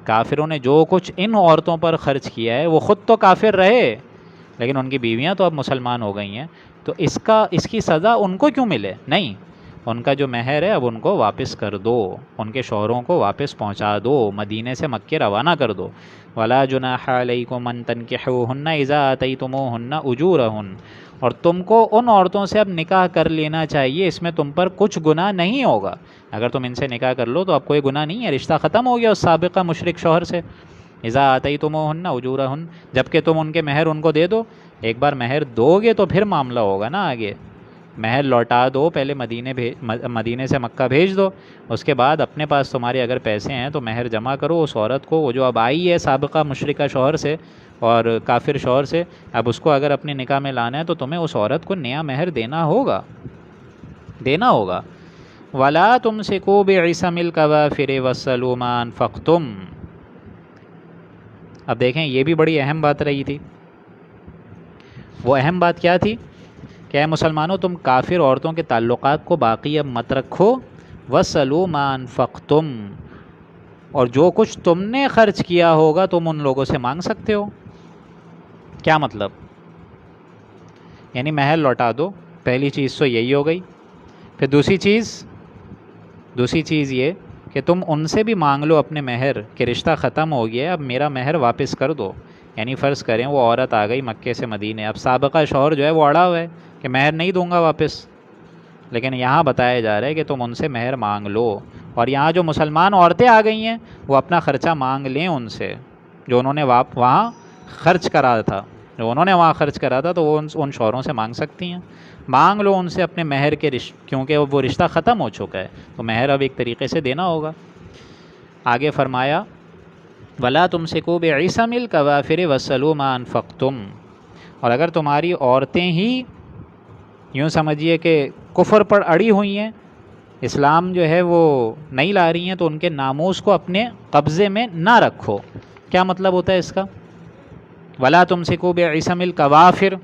کافروں نے جو کچھ ان عورتوں پر خرچ کیا ہے، وہ خود تو کافر رہے لیکن ان کی بیویاں تو اب مسلمان ہو گئی ہیں، تو اس کی سزا ان کو کیوں ملے؟ نہیں، ان کا جو مہر ہے اب ان کو واپس کر دو، ان کے شوہروں کو واپس پہنچا دو، مدینے سے مکے روانہ کر دو. وَلَا جُنَاحَ عَلَيْكُمْ أَن تَنكِحُوهُنَّ إِذَا آتَيْتُمُوهُنَّ أُجُورَهُنَّ، اور تم کو ان عورتوں سے اب نکاح کر لینا چاہیے، اس میں تم پر کچھ گناہ نہیں ہوگا. اگر تم ان سے نکاح کر لو تو اب کوئی گناہ نہیں ہے، رشتہ ختم ہو گیا اس سابقہ مشرک شوہر سے. اِذَا آتَيْتُمُوهُنَّ أُجُورَهُنَّ، جب کہ تم ان کے مہر ان کو دے دو. ایک بار مہر دو گے تو پھر معاملہ ہوگا نا آگے. مہر لوٹا دو، پہلے مدینے سے مکہ بھیج دو، اس کے بعد اپنے پاس تمہارے اگر پیسے ہیں تو مہر جمع کرو اس عورت کو، وہ جو اب آئی ہے سابقہ مشرکہ شوہر سے اور کافر شوہر سے، اب اس کو اگر اپنے نکاح میں لانا ہے تو تمہیں اس عورت کو نیا مہر دینا ہوگا. وَلَا تُمْسِكُوا بِعِصَمِ الْكَوَافِرِ وَاسْأَلُوا مَا أَنفَقْتُمْ. اب دیکھیں یہ بھی بڑی اہم بات رہی تھی. وہ اہم بات کیا تھی کہ اے مسلمانوں تم کافر عورتوں کے تعلقات کو باقی اب مت رکھو. وَاسْأَلُوا مَا أَنفَقْتُمْ، اور جو کچھ تم نے خرچ کیا ہوگا تم ان لوگوں سے مانگ سکتے ہو. کیا مطلب؟ یعنی مہر لوٹا دو، پہلی چیز تو یہی ہو گئی. پھر دوسری چیز یہ کہ تم ان سے بھی مانگ لو اپنے مہر کہ رشتہ ختم ہو گیا ہے، اب میرا مہر واپس کر دو. یعنی فرض کریں وہ عورت آ گئی مکے سے مدینے، اب سابقہ شوہر جو ہے وہ اڑا ہوا ہے کہ مہر نہیں دوں گا واپس، لیکن یہاں بتایا جا رہا ہے کہ تم ان سے مہر مانگ لو. اور یہاں جو مسلمان عورتیں آ گئی ہیں وہ اپنا خرچہ مانگ لیں ان سے، جو انہوں نے وہاں خرچ کرا تھا تو وہ ان شوہروں سے مانگ سکتی ہیں. مانگ لو ان سے اپنے مہر کے کیونکہ وہ رشتہ ختم ہو چکا ہے تو مہر اب ایک طریقے سے دینا ہوگا. آگے فرمایا وَلَا تُمْسِكُوا بِعِصَمِ الْكَوَافِرِ وَاسْأَلُوا مَا أَنفَقْتُمْ، اور اگر تمہاری عورتیں ہی یوں سمجھیے کہ کفر پر اڑی ہوئی ہیں، اسلام جو ہے وہ نہیں لا رہی ہیں، تو ان کے ناموس کو اپنے قبضے میں نہ رکھو. کیا مطلب ہوتا ہے اس کا؟ ولا تمسکوا بعصم الکوافر،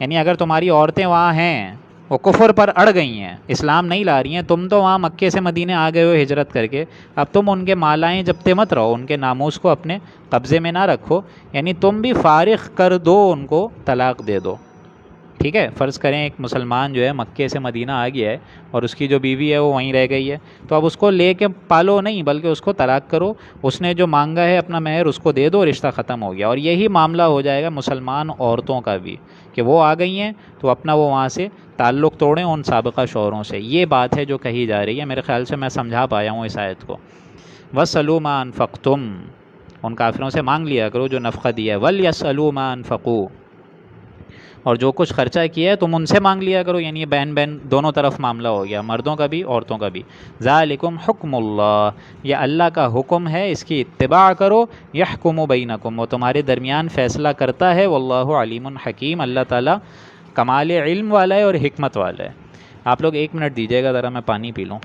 یعنی اگر تمہاری عورتیں وہاں ہیں وہ کفر پر اڑ گئی ہیں، اسلام نہیں لا رہی ہیں، تم تو وہاں مکے سے مدینے آ گئے ہو ہجرت کر کے، اب تم ان کے مالائیں جپتے مت رہو، ان کے ناموس کو اپنے قبضے میں نہ رکھو، یعنی تم بھی فارغ کر دو، ان کو طلاق دے دو. ٹھیک ہے، فرض کریں ایک مسلمان جو ہے مکے سے مدینہ آ گیا ہے اور اس کی جو بیوی ہے وہ وہیں رہ گئی ہے، تو اب اس کو لے کے پالو نہیں بلکہ اس کو طلاق کرو، اس نے جو مانگا ہے اپنا مہر اس کو دے دو، رشتہ ختم ہو گیا. اور یہی معاملہ ہو جائے گا مسلمان عورتوں کا بھی، کہ وہ آ گئی ہیں تو اپنا وہ وہاں سے تعلق توڑیں ان سابقہ شوہروں سے. یہ بات ہے جو کہی جا رہی ہے، میرے خیال سے میں سمجھا پایا ہوں اس آیت کو. وَاسْأَلُوا مَا أَنفَقْتُمْ، ان کافروں سے مانگ لیا کرو جو نفقہ دیا ہے. وَلْيَسْأَلُوا مَا أَنفَقُوا، اور جو کچھ خرچہ کیا ہے تم ان سے مانگ لیا کرو، یعنی یہ بین بین دونوں طرف معاملہ ہو گیا، مردوں کا بھی عورتوں کا بھی. ذالکم حکم اللہ، یہ اللہ کا حکم ہے، اس کی اتباع کرو. یحکم بینکم، وہ تمہارے درمیان فیصلہ کرتا ہے. واللہ علیم حکیم، اللہ تعالیٰ کمال علم والا ہے اور حکمت والا ہے. آپ لوگ 1 منٹ دیجیے گا ذرا، میں پانی پی لوں.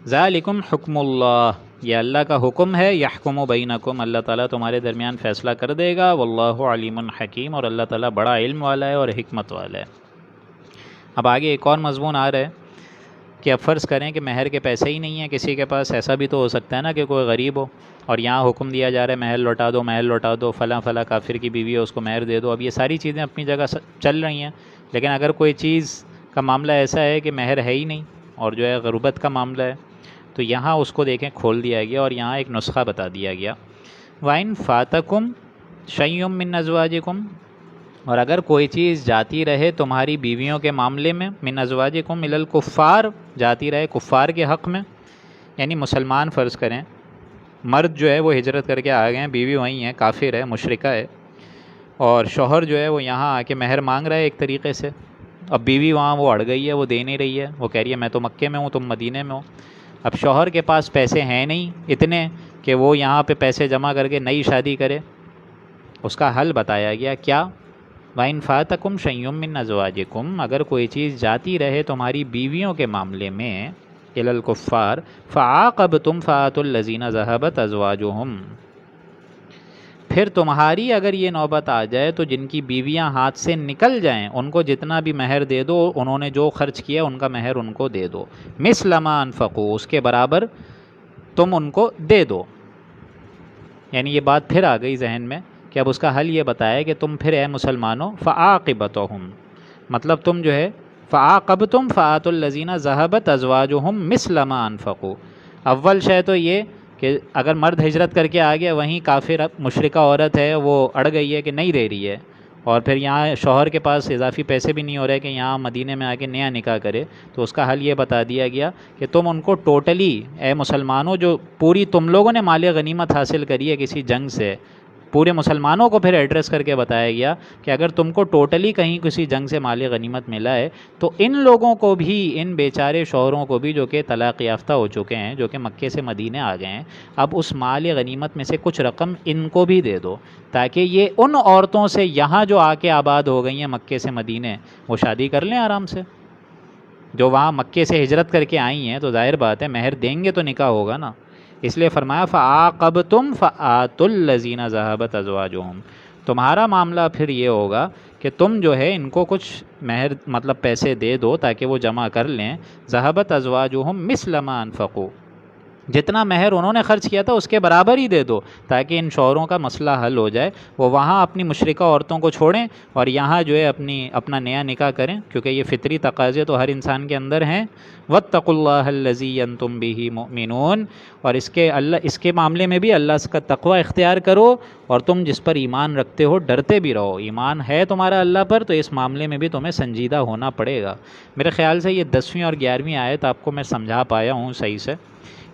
ذالکم حکم اللہ، یہ اللہ کا حکم ہے. یحکم بینکم، اللہ تعالیٰ تمہارے درمیان فیصلہ کر دے گا. واللہ علیم حکیم، اور اللہ تعالیٰ بڑا علم والا ہے اور حکمت والا ہے. اب آگے ایک اور مضمون آ رہا ہے کہ اب فرض کریں کہ مہر کے پیسے ہی نہیں ہیں کسی کے پاس. ایسا بھی تو ہو سکتا ہے نا کہ کوئی غریب ہو اور یہاں حکم دیا جا رہا ہے مہر لوٹا دو، مہر لوٹا دو، فلاں فلاں کافر کی بیوی ہے اس کو مہر دے دو. اب یہ ساری چیزیں اپنی جگہ چل رہی ہیں، لیکن اگر کوئی چیز کا معاملہ ایسا ہے کہ مہر ہے ہی نہیں اور جو ہے غربت کا معاملہ ہے، تو یہاں اس کو دیکھیں کھول دیا گیا اور یہاں ایک نسخہ بتا دیا گیا. وَإِن فَاتَكُمْ شَيْءٌ مِّنْ أَزْوَاجِكُمْ، اور اگر کوئی چیز جاتی رہے تمہاری بیویوں کے معاملے میں، من ازواجکم الی الکفار، جاتی رہے کفار کے حق میں، یعنی مسلمان فرض کریں مرد جو ہے وہ ہجرت کر کے آ گئے ہیں، بیوی وہیں ہے، کافر ہے، مشرکہ ہے، اور شوہر جو ہے وہ یہاں آ کے مہر مانگ رہا ہے ایک طریقے سے. اب بیوی وہاں وہ اڑ گئی ہے، وہ دے نہیں رہی ہے، وہ کہہ رہی ہے میں تو مکے میں ہوں تم مدینے میں ہو. اب شوہر کے پاس پیسے ہیں نہیں اتنے کہ وہ یہاں پہ پیسے جمع کر کے نئی شادی کرے. اس کا حل بتایا گیا کیا، وَإِن فَاتَكُمْ شَيْءٌ مِّنْ أَزْوَاجِكُمْ، اگر کوئی چیز جاتی رہے تمہاری بیویوں کے معاملے میں، إِلَى الْكُفَّارِ فَعَاقَبْتُمْ فَآتُوا الَّذِينَ ذَهَبَتْ أَزْوَاجُهُمْ، پھر تمہاری اگر یہ نوبت آ جائے تو جن کی بیویاں ہاتھ سے نکل جائیں ان کو جتنا بھی مہر دے دو، انہوں نے جو خرچ کیا ان کا مہر ان کو دے دو. مِثْلَ مَا أَنفَقُوا، اس کے برابر تم ان کو دے دو. یعنی یہ بات پھر آ گئی ذہن میں کہ اب اس کا حل یہ بتایا کہ تم پھر اے مسلمانوں فعاقبتہم، مطلب تم جو ہے فعاقبتم فآتوا الذین ذہبت ازواجہم مثل ما انفقوا. اول شے تو یہ کہ اگر مرد ہجرت کر کے آ گیا، وہیں کافر مشرکہ عورت ہے وہ اڑ گئی ہے کہ نہیں دے رہی ہے، اور پھر یہاں شوہر کے پاس اضافی پیسے بھی نہیں ہو رہے کہ یہاں مدینے میں آ کے نیا نکاح کرے، تو اس کا حل یہ بتا دیا گیا کہ تم ان کو ٹوٹلی، اے مسلمانوں جو پوری تم لوگوں نے مال غنیمت حاصل کری ہے کسی جنگ سے، پورے مسلمانوں کو پھر ایڈریس کر کے بتایا گیا کہ اگر تم کو ٹوٹلی کہیں کسی جنگ سے مال غنیمت ملا ہے تو ان لوگوں کو بھی، ان بیچارے شوہروں کو بھی جو کہ طلاق یافتہ ہو چکے ہیں، جو کہ مکے سے مدینے آ گئے ہیں، اب اس مال غنیمت میں سے کچھ رقم ان کو بھی دے دو، تاکہ یہ ان عورتوں سے یہاں جو آ کے آباد ہو گئی ہیں مکے سے مدینے، وہ شادی کر لیں آرام سے. جو وہاں مکے سے ہجرت کر کے آئی ہیں تو ظاہر بات ہے مہر دیں گے تو نکاح ہوگا نا، اس لیے فرمایا فعاقبتم فآتوا الذین ذہبت ازواجہم. تمہارا معاملہ پھر یہ ہوگا کہ تم جو ہے ان کو کچھ مہر مطلب پیسے دے دو تاکہ وہ جمع کر لیں. ذہبت ازواجہم مثل ما انفقوا، جتنا مہر انہوں نے خرچ کیا تھا اس کے برابر ہی دے دو تاکہ ان شوہروں کا مسئلہ حل ہو جائے. وہ وہاں اپنی مشرکہ عورتوں کو چھوڑیں اور یہاں جو ہے اپنا نیا نکاح کریں، کیونکہ یہ فطری تقاضے تو ہر انسان کے اندر ہیں. واتقوا اللہ الذی انتم بہ مؤمنون، اور اس کے معاملے میں بھی اللہ کا تقوی اختیار کرو، اور تم جس پر ایمان رکھتے ہو ڈرتے بھی رہو. ایمان ہے تمہارا اللہ پر تو اس معاملے میں بھی تمہیں سنجیدہ ہونا پڑے گا. میرے خیال سے یہ 10ویں اور 11ویں آیت آپ کو میں سمجھا پایا ہوں صحیح سے.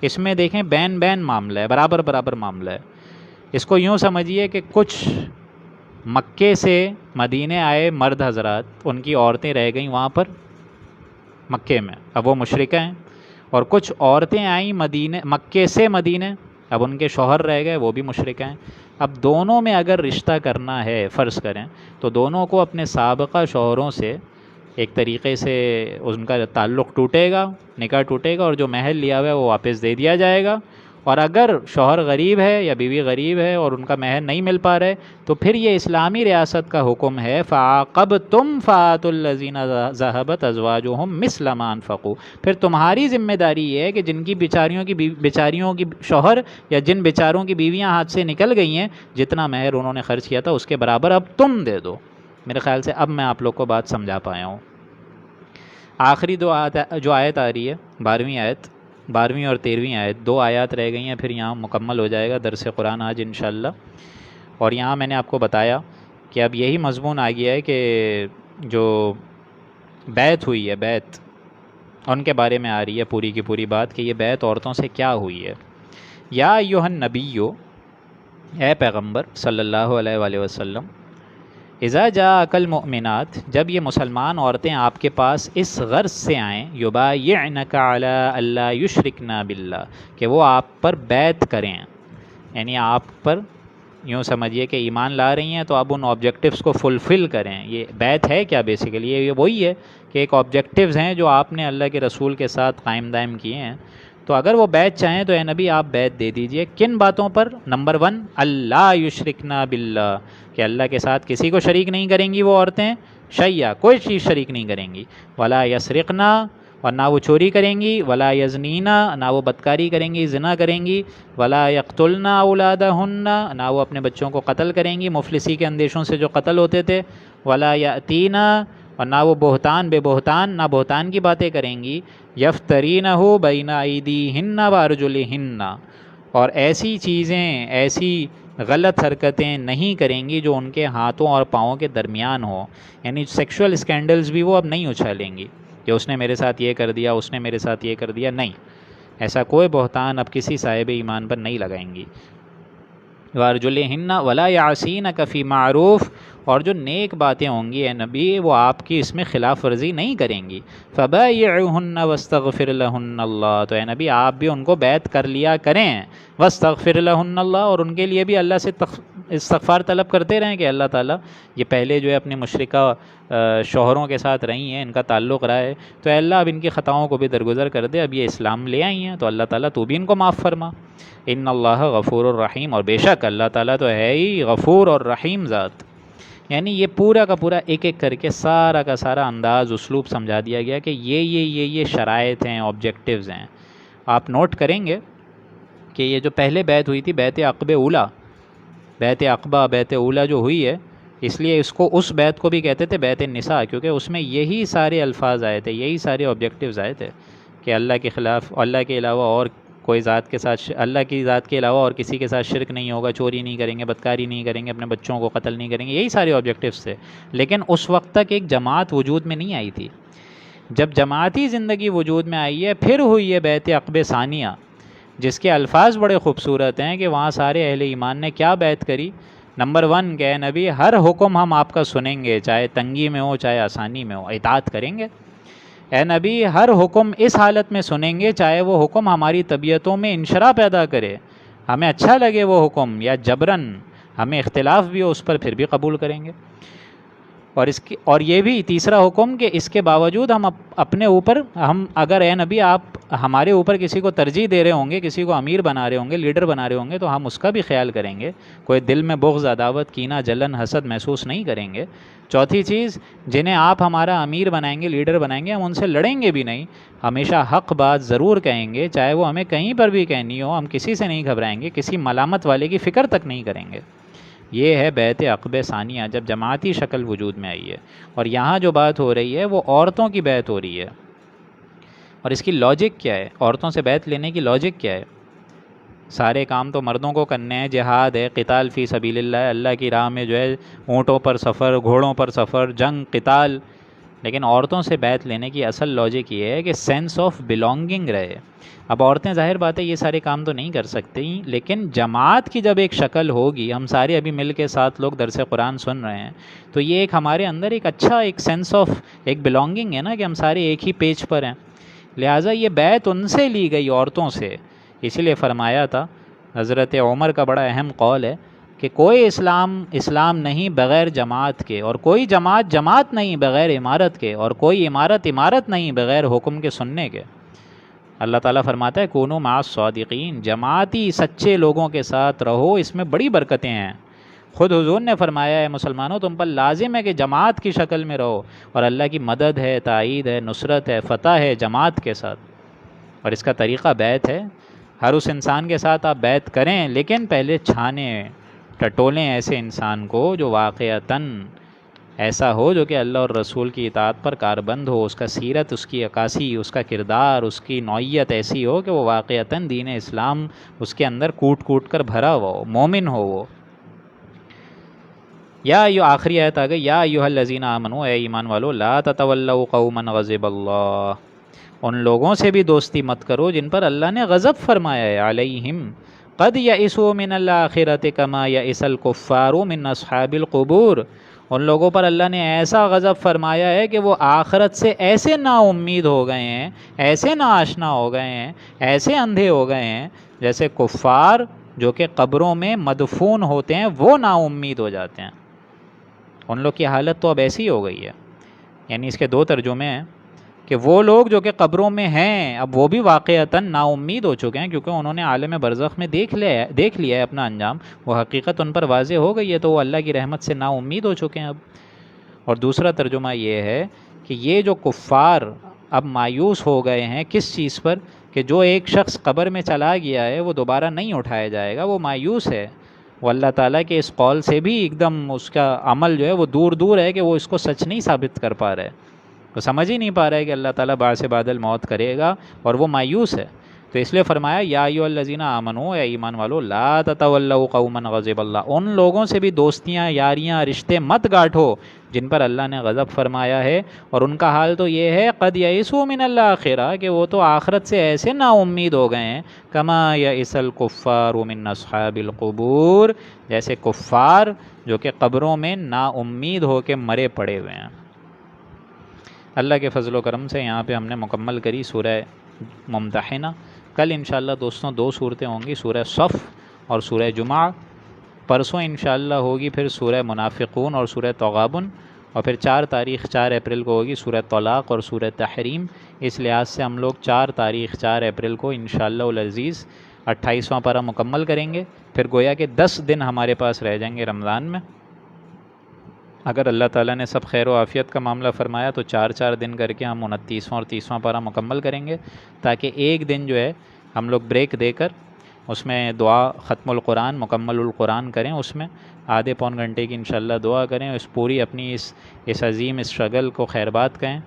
اس میں دیکھیں بین معاملہ ہے، برابر معاملہ ہے. اس کو یوں سمجھیے کہ کچھ مکے سے مدینے آئے مرد حضرات، ان کی عورتیں رہ گئیں وہاں پر مکے میں، اب وہ مشرکہ ہیں، اور کچھ عورتیں آئیں مکے سے مدینے، اب ان کے شوہر رہ گئے وہ بھی مشرکہ ہیں۔ اب دونوں میں اگر رشتہ کرنا ہے فرض کریں تو دونوں کو اپنے سابقہ شوہروں سے ایک طریقے سے ان کا تعلق ٹوٹے گا، نکاح ٹوٹے گا، اور جو مہر لیا ہوا ہے وہ واپس دے دیا جائے گا۔ اور اگر شوہر غریب ہے یا بیوی غریب ہے اور ان کا مہر نہیں مل پا رہا ہے تو پھر یہ اسلامی ریاست کا حکم ہے فَعَاقَبْتُمْ فَآتُوا الَّذِينَ ذَهَبَتْ أَزْوَاجُهُمْ مِثْلَ مَا أَنفَقُوا، پھر تمہاری ذمہ داری یہ ہے کہ جن کی بیچاریوں کی شوہر یا جن بیچاروں کی بیویاں ہاتھ سے نکل گئی ہیں، جتنا مہر انہوں نے خرچ کیا تھا اس کے برابر اب تم دے دو۔ میرے خیال سے اب میں آپ لوگ کو بات سمجھا پایا ہوں۔ آخری جو آیت آ رہی ہے 12ویں آیت، 12ویں اور 13ویں آیت، 2 آیات رہ گئی ہیں، پھر یہاں مکمل ہو جائے گا درس قرآن آج انشاءاللہ۔ اور یہاں میں نے آپ کو بتایا کہ اب یہی مضمون آ گیا ہے کہ جو بیعت ہوئی ہے، بیعت ان کے بارے میں آ رہی ہے پوری کی پوری بات کہ یہ بیعت عورتوں سے کیا ہوئی ہے۔ یا ایھا النبیو، اے پیغمبر صلی اللہ علیہ وآلہ وسلم، اذا جاءک المؤمنات، جب یہ مسلمان عورتیں آپ کے پاس اس غرض سے آئیں، یبایعنک علی الا یشرکن باللہ، کہ وہ آپ پر بیعت کریں، یعنی آپ پر یوں سمجھیے کہ ایمان لا رہی ہیں تو اب ان آبجیکٹیوز کو فلفل کریں۔ یہ بیعت ہے کیا بیسیکلی؟ یہ وہی ہے کہ ایک آبجیکٹیوز ہیں جو آپ نے اللہ کے رسول کے ساتھ قائم دائم کیے ہیں، تو اگر وہ بیعت چاہیں تو اے نبی آپ بیعت دے دیجئے۔ کن باتوں پر؟ نمبر 1 اللہ یشرکنا باللہ، کہ اللہ کے ساتھ کسی کو شریک نہیں کریں گی وہ عورتیں، شیئا کوئی چیز شریک نہیں کریں گی، ولا یسرقنا، اور نہ وہ چوری کریں گی، ولا یزنینا، نہ وہ بدکاری کریں گی، زنا کریں گی، ولا یقتلنا اولادہن، نہ وہ اپنے بچوں کو قتل کریں گی مفلسی کے اندیشوں سے جو قتل ہوتے تھے، ولا یاتینا، اور نہ وہ بے بہتان نہ بہتان کی باتیں کریں گی، یفترینہ بین ایدیہن وارجلہن، اور ایسی چیزیں، ایسی غلط حرکتیں نہیں کریں گی جو ان کے ہاتھوں اور پاؤں کے درمیان ہو، یعنی سیکشول اسکینڈلز بھی وہ اب نہیں اچھالیں گی کہ اس نے میرے ساتھ یہ کر دیا، اس نے میرے ساتھ یہ کر دیا، نہیں، ایسا کوئی بہتان اب کسی صاحب ایمان پر نہیں لگائیں گی۔ وارجلہن ولا یعصینک فی معروف، اور جو نیک باتیں ہوں گی اے نبی وہ آپ کی اس میں خلاف ورزی نہیں کریں گی۔ فبایعہن واستغفر لہن اللہ، تو اے نبی آپ بھی ان کو بیعت کر لیا کریں، واستغفر لہن اللہ، اور ان کے لیے بھی اللہ سے استغفار طلب کرتے رہیں کہ اللہ تعالیٰ یہ پہلے جو ہے اپنے مشرکہ شوہروں کے ساتھ رہی ہیں، ان کا تعلق رہا ہے، تو اے اللہ اب ان کی خطاؤں کو بھی درگزر کر دے، اب یہ اسلام لے آئی ہیں تو اللہ تعالیٰ تو بھی ان کو معاف فرما۔ ان اللہ غفور الرحیم، اور بے شک اللہ تعالیٰ تو ہے ہی غفور اور رحیم ذات۔ یعنی یہ پورا کا پورا ایک ایک کر کے سارا کا سارا انداز اسلوب سمجھا دیا گیا کہ یہ شرائط ہیں، آبجیکٹیوز ہیں۔ آپ نوٹ کریں گے کہ یہ جو پہلے بیعت ہوئی تھی، بیعت عقبہ اولیٰ، بیعت عقبہ، بیعت اولیٰ جو ہوئی ہے، اس لیے اس بیعت کو بھی کہتے تھے بیعت النساء، کیونکہ اس میں یہی سارے الفاظ آئے تھے، یہی سارے آبجیکٹیوز آئے تھے کہ اللہ کے خلاف، اللہ کے علاوہ اور کوئی ذات کے ساتھ، اللہ کی ذات کے علاوہ اور کسی کے ساتھ شرک نہیں ہوگا، چوری نہیں کریں گے، بدکاری نہیں کریں گے، اپنے بچوں کو قتل نہیں کریں گے، یہی سارے آبجیکٹیوز تھے۔ لیکن اس وقت تک ایک جماعت وجود میں نہیں آئی تھی۔ جب جماعتی زندگی وجود میں آئی ہے پھر ہوئی ہے بیعت عقبہ ثانیہ، جس کے الفاظ بڑے خوبصورت ہیں کہ وہاں سارے اہل ایمان نے کیا بیعت کری؟ نمبر 1 کہ اے نبی ہر حکم ہم آپ کا سنیں گے، چاہے تنگی میں ہو چاہے آسانی میں ہو، اطاعت کریں گے۔ اے نبی ہر حکم اس حالت میں سنیں گے چاہے وہ حکم ہماری طبیعتوں میں انشراح پیدا کرے، ہمیں اچھا لگے وہ حکم، یا جبراً ہمیں اختلاف بھی ہو اس پر پھر بھی قبول کریں گے۔ اور یہ بھی تیسرا حکم کہ اس کے باوجود ہم اپنے اوپر، ہم اگر اے نبی آپ ہمارے اوپر کسی کو ترجیح دے رہے ہوں گے، کسی کو امیر بنا رہے ہوں گے، لیڈر بنا رہے ہوں گے، تو ہم اس کا بھی خیال کریں گے، کوئی دل میں بغض، عداوت، کینہ، جلن، حسد محسوس نہیں کریں گے۔ چوتھی چیز، جنہیں آپ ہمارا امیر بنائیں گے، لیڈر بنائیں گے، ہم ان سے لڑیں گے بھی نہیں، ہمیشہ حق بات ضرور کہیں گے، چاہے وہ ہمیں کہیں پر بھی کہنی ہو، ہم کسی سے نہیں گھبرائیں گے، کسی ملامت والے کی فکر تک نہیں کریں گے۔ یہ ہے بیعت عقبہ ثانیہ، جب جماعتی شکل وجود میں آئی ہے۔ اور یہاں جو بات ہو رہی ہے وہ عورتوں کی بیعت ہو رہی ہے، اور اس کی لاجک کیا ہے؟ عورتوں سے بیعت لینے کی لاجک کیا ہے؟ سارے کام تو مردوں کو کرنے ہیں، جہاد ہے، قتال فی سبیل اللہ، اللہ کی راہ میں جو ہے اونٹوں پر سفر، گھوڑوں پر سفر، جنگ، قتال، لیکن عورتوں سے بیعت لینے کی اصل لاجک یہ ہے کہ سینس آف بلونگنگ رہے۔ اب عورتیں ظاہر بات ہے یہ سارے کام تو نہیں کر سکتی، لیکن جماعت کی جب ایک شکل ہوگی، ہم سارے ابھی مل کے 7 لوگ درس قرآن سن رہے ہیں، تو یہ ایک ہمارے اندر ایک اچھا ایک سینس آف ایک بلونگنگ ہے نا، کہ ہم سارے ایک ہی پیج پر ہیں۔ لہٰذا یہ بیعت ان سے لی گئی، عورتوں سے۔ اسی لیے فرمایا تھا، حضرت عمر کا بڑا اہم قول ہے کہ کوئی اسلام نہیں بغیر جماعت کے، اور کوئی جماعت نہیں بغیر عمارت کے، اور کوئی عمارت نہیں بغیر حکم کے سننے کے۔ اللہ تعالیٰ فرماتا ہے کونوا مع الصادقین، جماعتی سچے لوگوں کے ساتھ رہو، اس میں بڑی برکتیں ہیں۔ خود حضور نے فرمایا ہے مسلمانوں تم پر لازم ہے کہ جماعت کی شکل میں رہو، اور اللہ کی مدد ہے، تائید ہے، نصرت ہے، فتح ہے جماعت کے ساتھ۔ اور اس کا طریقہ بیعت ہے، ہر اس انسان کے ساتھ آپ بیعت کریں، لیکن پہلے چھانیں ٹٹولیں ایسے انسان کو جو واقعتاً ایسا ہو، جو کہ اللہ اور رسول کی اطاعت پر کاربند ہو، اس کا سیرت، اس کی عکاسی، اس کا کردار، اس کی نوعیت ایسی ہو کہ وہ واقعتاً دین اسلام اس کے اندر کوٹ کوٹ کر بھرا ہوا ہو، مومن ہو وہ۔ آخری آیت آ گئی، یا ایھا الذین آمنوا، اے ایمان والو، لا تتولوا قوما غضب اللہ، ان لوگوں سے بھی دوستی مت کرو جن پر اللہ نے غضب فرمایا ہے، علیہم قد یئسوا من الآخرۃ کما یئس الکفار من اصحاب القبور، ان لوگوں پر اللہ نے ایسا غضب فرمایا ہے کہ وہ آخرت سے ایسے نا امید ہو گئے ہیں، ایسے نا آشنا ہو گئے ہیں، ایسے اندھے ہو گئے ہیں، جیسے کفار جو کہ قبروں میں مدفون ہوتے ہیں وہ نا امید ہو جاتے ہیں۔ ان لوگ کی حالت تو اب ایسی ہو گئی ہے، یعنی اس کے 2 ترجمے ہیں کہ وہ لوگ جو کہ قبروں میں ہیں اب وہ بھی واقعتاً نا امید ہو چکے ہیں، کیونکہ انہوں نے عالم برزخ میں دیکھ لیا ہے اپنا انجام، وہ حقیقت ان پر واضح ہو گئی ہے، تو وہ اللہ کی رحمت سے نا امید ہو چکے ہیں اب۔ اور دوسرا ترجمہ یہ ہے کہ یہ جو کفار اب مایوس ہو گئے ہیں کس چیز پر، کہ جو ایک شخص قبر میں چلا گیا ہے وہ دوبارہ نہیں اٹھایا جائے گا، وہ مایوس ہے، وہ اللہ تعالیٰ کے اس قول سے بھی ایک دم اس کا عمل جو ہے وہ دور ہے کہ وہ اس کو سچ نہیں ثابت کر پا رہا ہے، وہ سمجھ ہی نہیں پا رہا ہے کہ اللہ تعالیٰ بعث بعد الموت کرے گا، اور وہ مایوس ہے۔ تو اس لیے فرمایا یا ایھا الذین آمنوا، اے ایمان والو، لا تتولوا قوما غضب اللہ، ان لوگوں سے بھی دوستیاں، یاریاں، رشتے مت گاٹھو جن پر اللہ نے غضب فرمایا ہے، اور ان کا حال تو یہ ہے قد یئسوا من الآخرہ، کہ وہ تو آخرت سے ایسے نا امید ہو گئے ہیں، کما یئس الکفار من اصحاب القبور، جیسے کفار جو کہ قبروں میں نا امید ہو کے مرے پڑے ہوئے ہیں۔ اللہ کے فضل و کرم سے یہاں پہ ہم نے مکمل کری سورہ ممتحنہ۔ کل انشاءاللہ دوستوں 2 صورتیں ہوں گی، سورہ صف اور سورہ جمعہ۔ پرسوں انشاءاللہ ہوگی پھر سورہ منافقون اور سورہ تغابن، اور پھر 4 اپریل کو ہوگی سورہ طلاق اور سورہ تحریم۔ اس لحاظ سے ہم لوگ 4 اپریل کو انشاءاللہ العزیز 28واں پارہ مکمل کریں گے، پھر گویا کہ 10 دن ہمارے پاس رہ جائیں گے رمضان میں۔ اگر اللہ تعالیٰ نے سب خیر و عافیت کا معاملہ فرمایا تو 4 دن کر کے ہم 29واں اور 30واں پارہ مکمل کریں گے، تاکہ ایک دن جو ہے ہم لوگ بریک دے کر اس میں دعا ختم القرآن مکمل القرآن کریں، اس میں آدھے پون گھنٹے کی انشاءاللہ دعا کریں، اس پوری اپنی اس عظیم اسٹرگل کو خیربات کہیں۔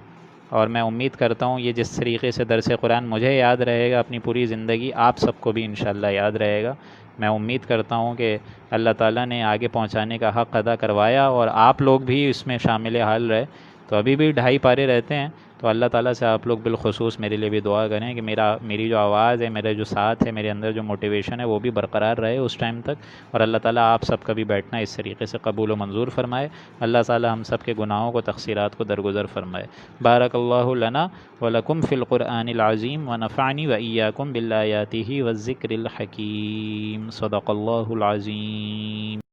اور میں امید کرتا ہوں یہ جس طریقے سے درس قرآن مجھے یاد رہے گا اپنی پوری زندگی، آپ سب کو بھی انشاءاللہ یاد رہے گا۔ میں امید کرتا ہوں کہ اللہ تعالیٰ نے آگے پہنچانے کا حق ادا کروایا، اور آپ لوگ بھی اس میں شامل حال رہے۔ تو ابھی بھی 2.5 پارے رہتے ہیں، تو اللہ تعالیٰ سے آپ لوگ بالخصوص میرے لیے بھی دعا کریں کہ میری جو آواز ہے، میرا جو ساتھ ہے، میرے اندر جو موٹیویشن ہے وہ بھی برقرار رہے اس ٹائم تک، اور اللہ تعالیٰ آپ سب کا بھی بیٹھنا اس طریقے سے قبول و منظور فرمائے۔ اللہ تعالیٰ ہم سب کے گناہوں کو، تقصیرات کو درگزر فرمائے۔ بارک اللہ لنا ولکم فی القرآن العظیم ونفعنی وإیاکم بالآیاتہ والذکر الحکیم۔ صدق اللہ العظیم۔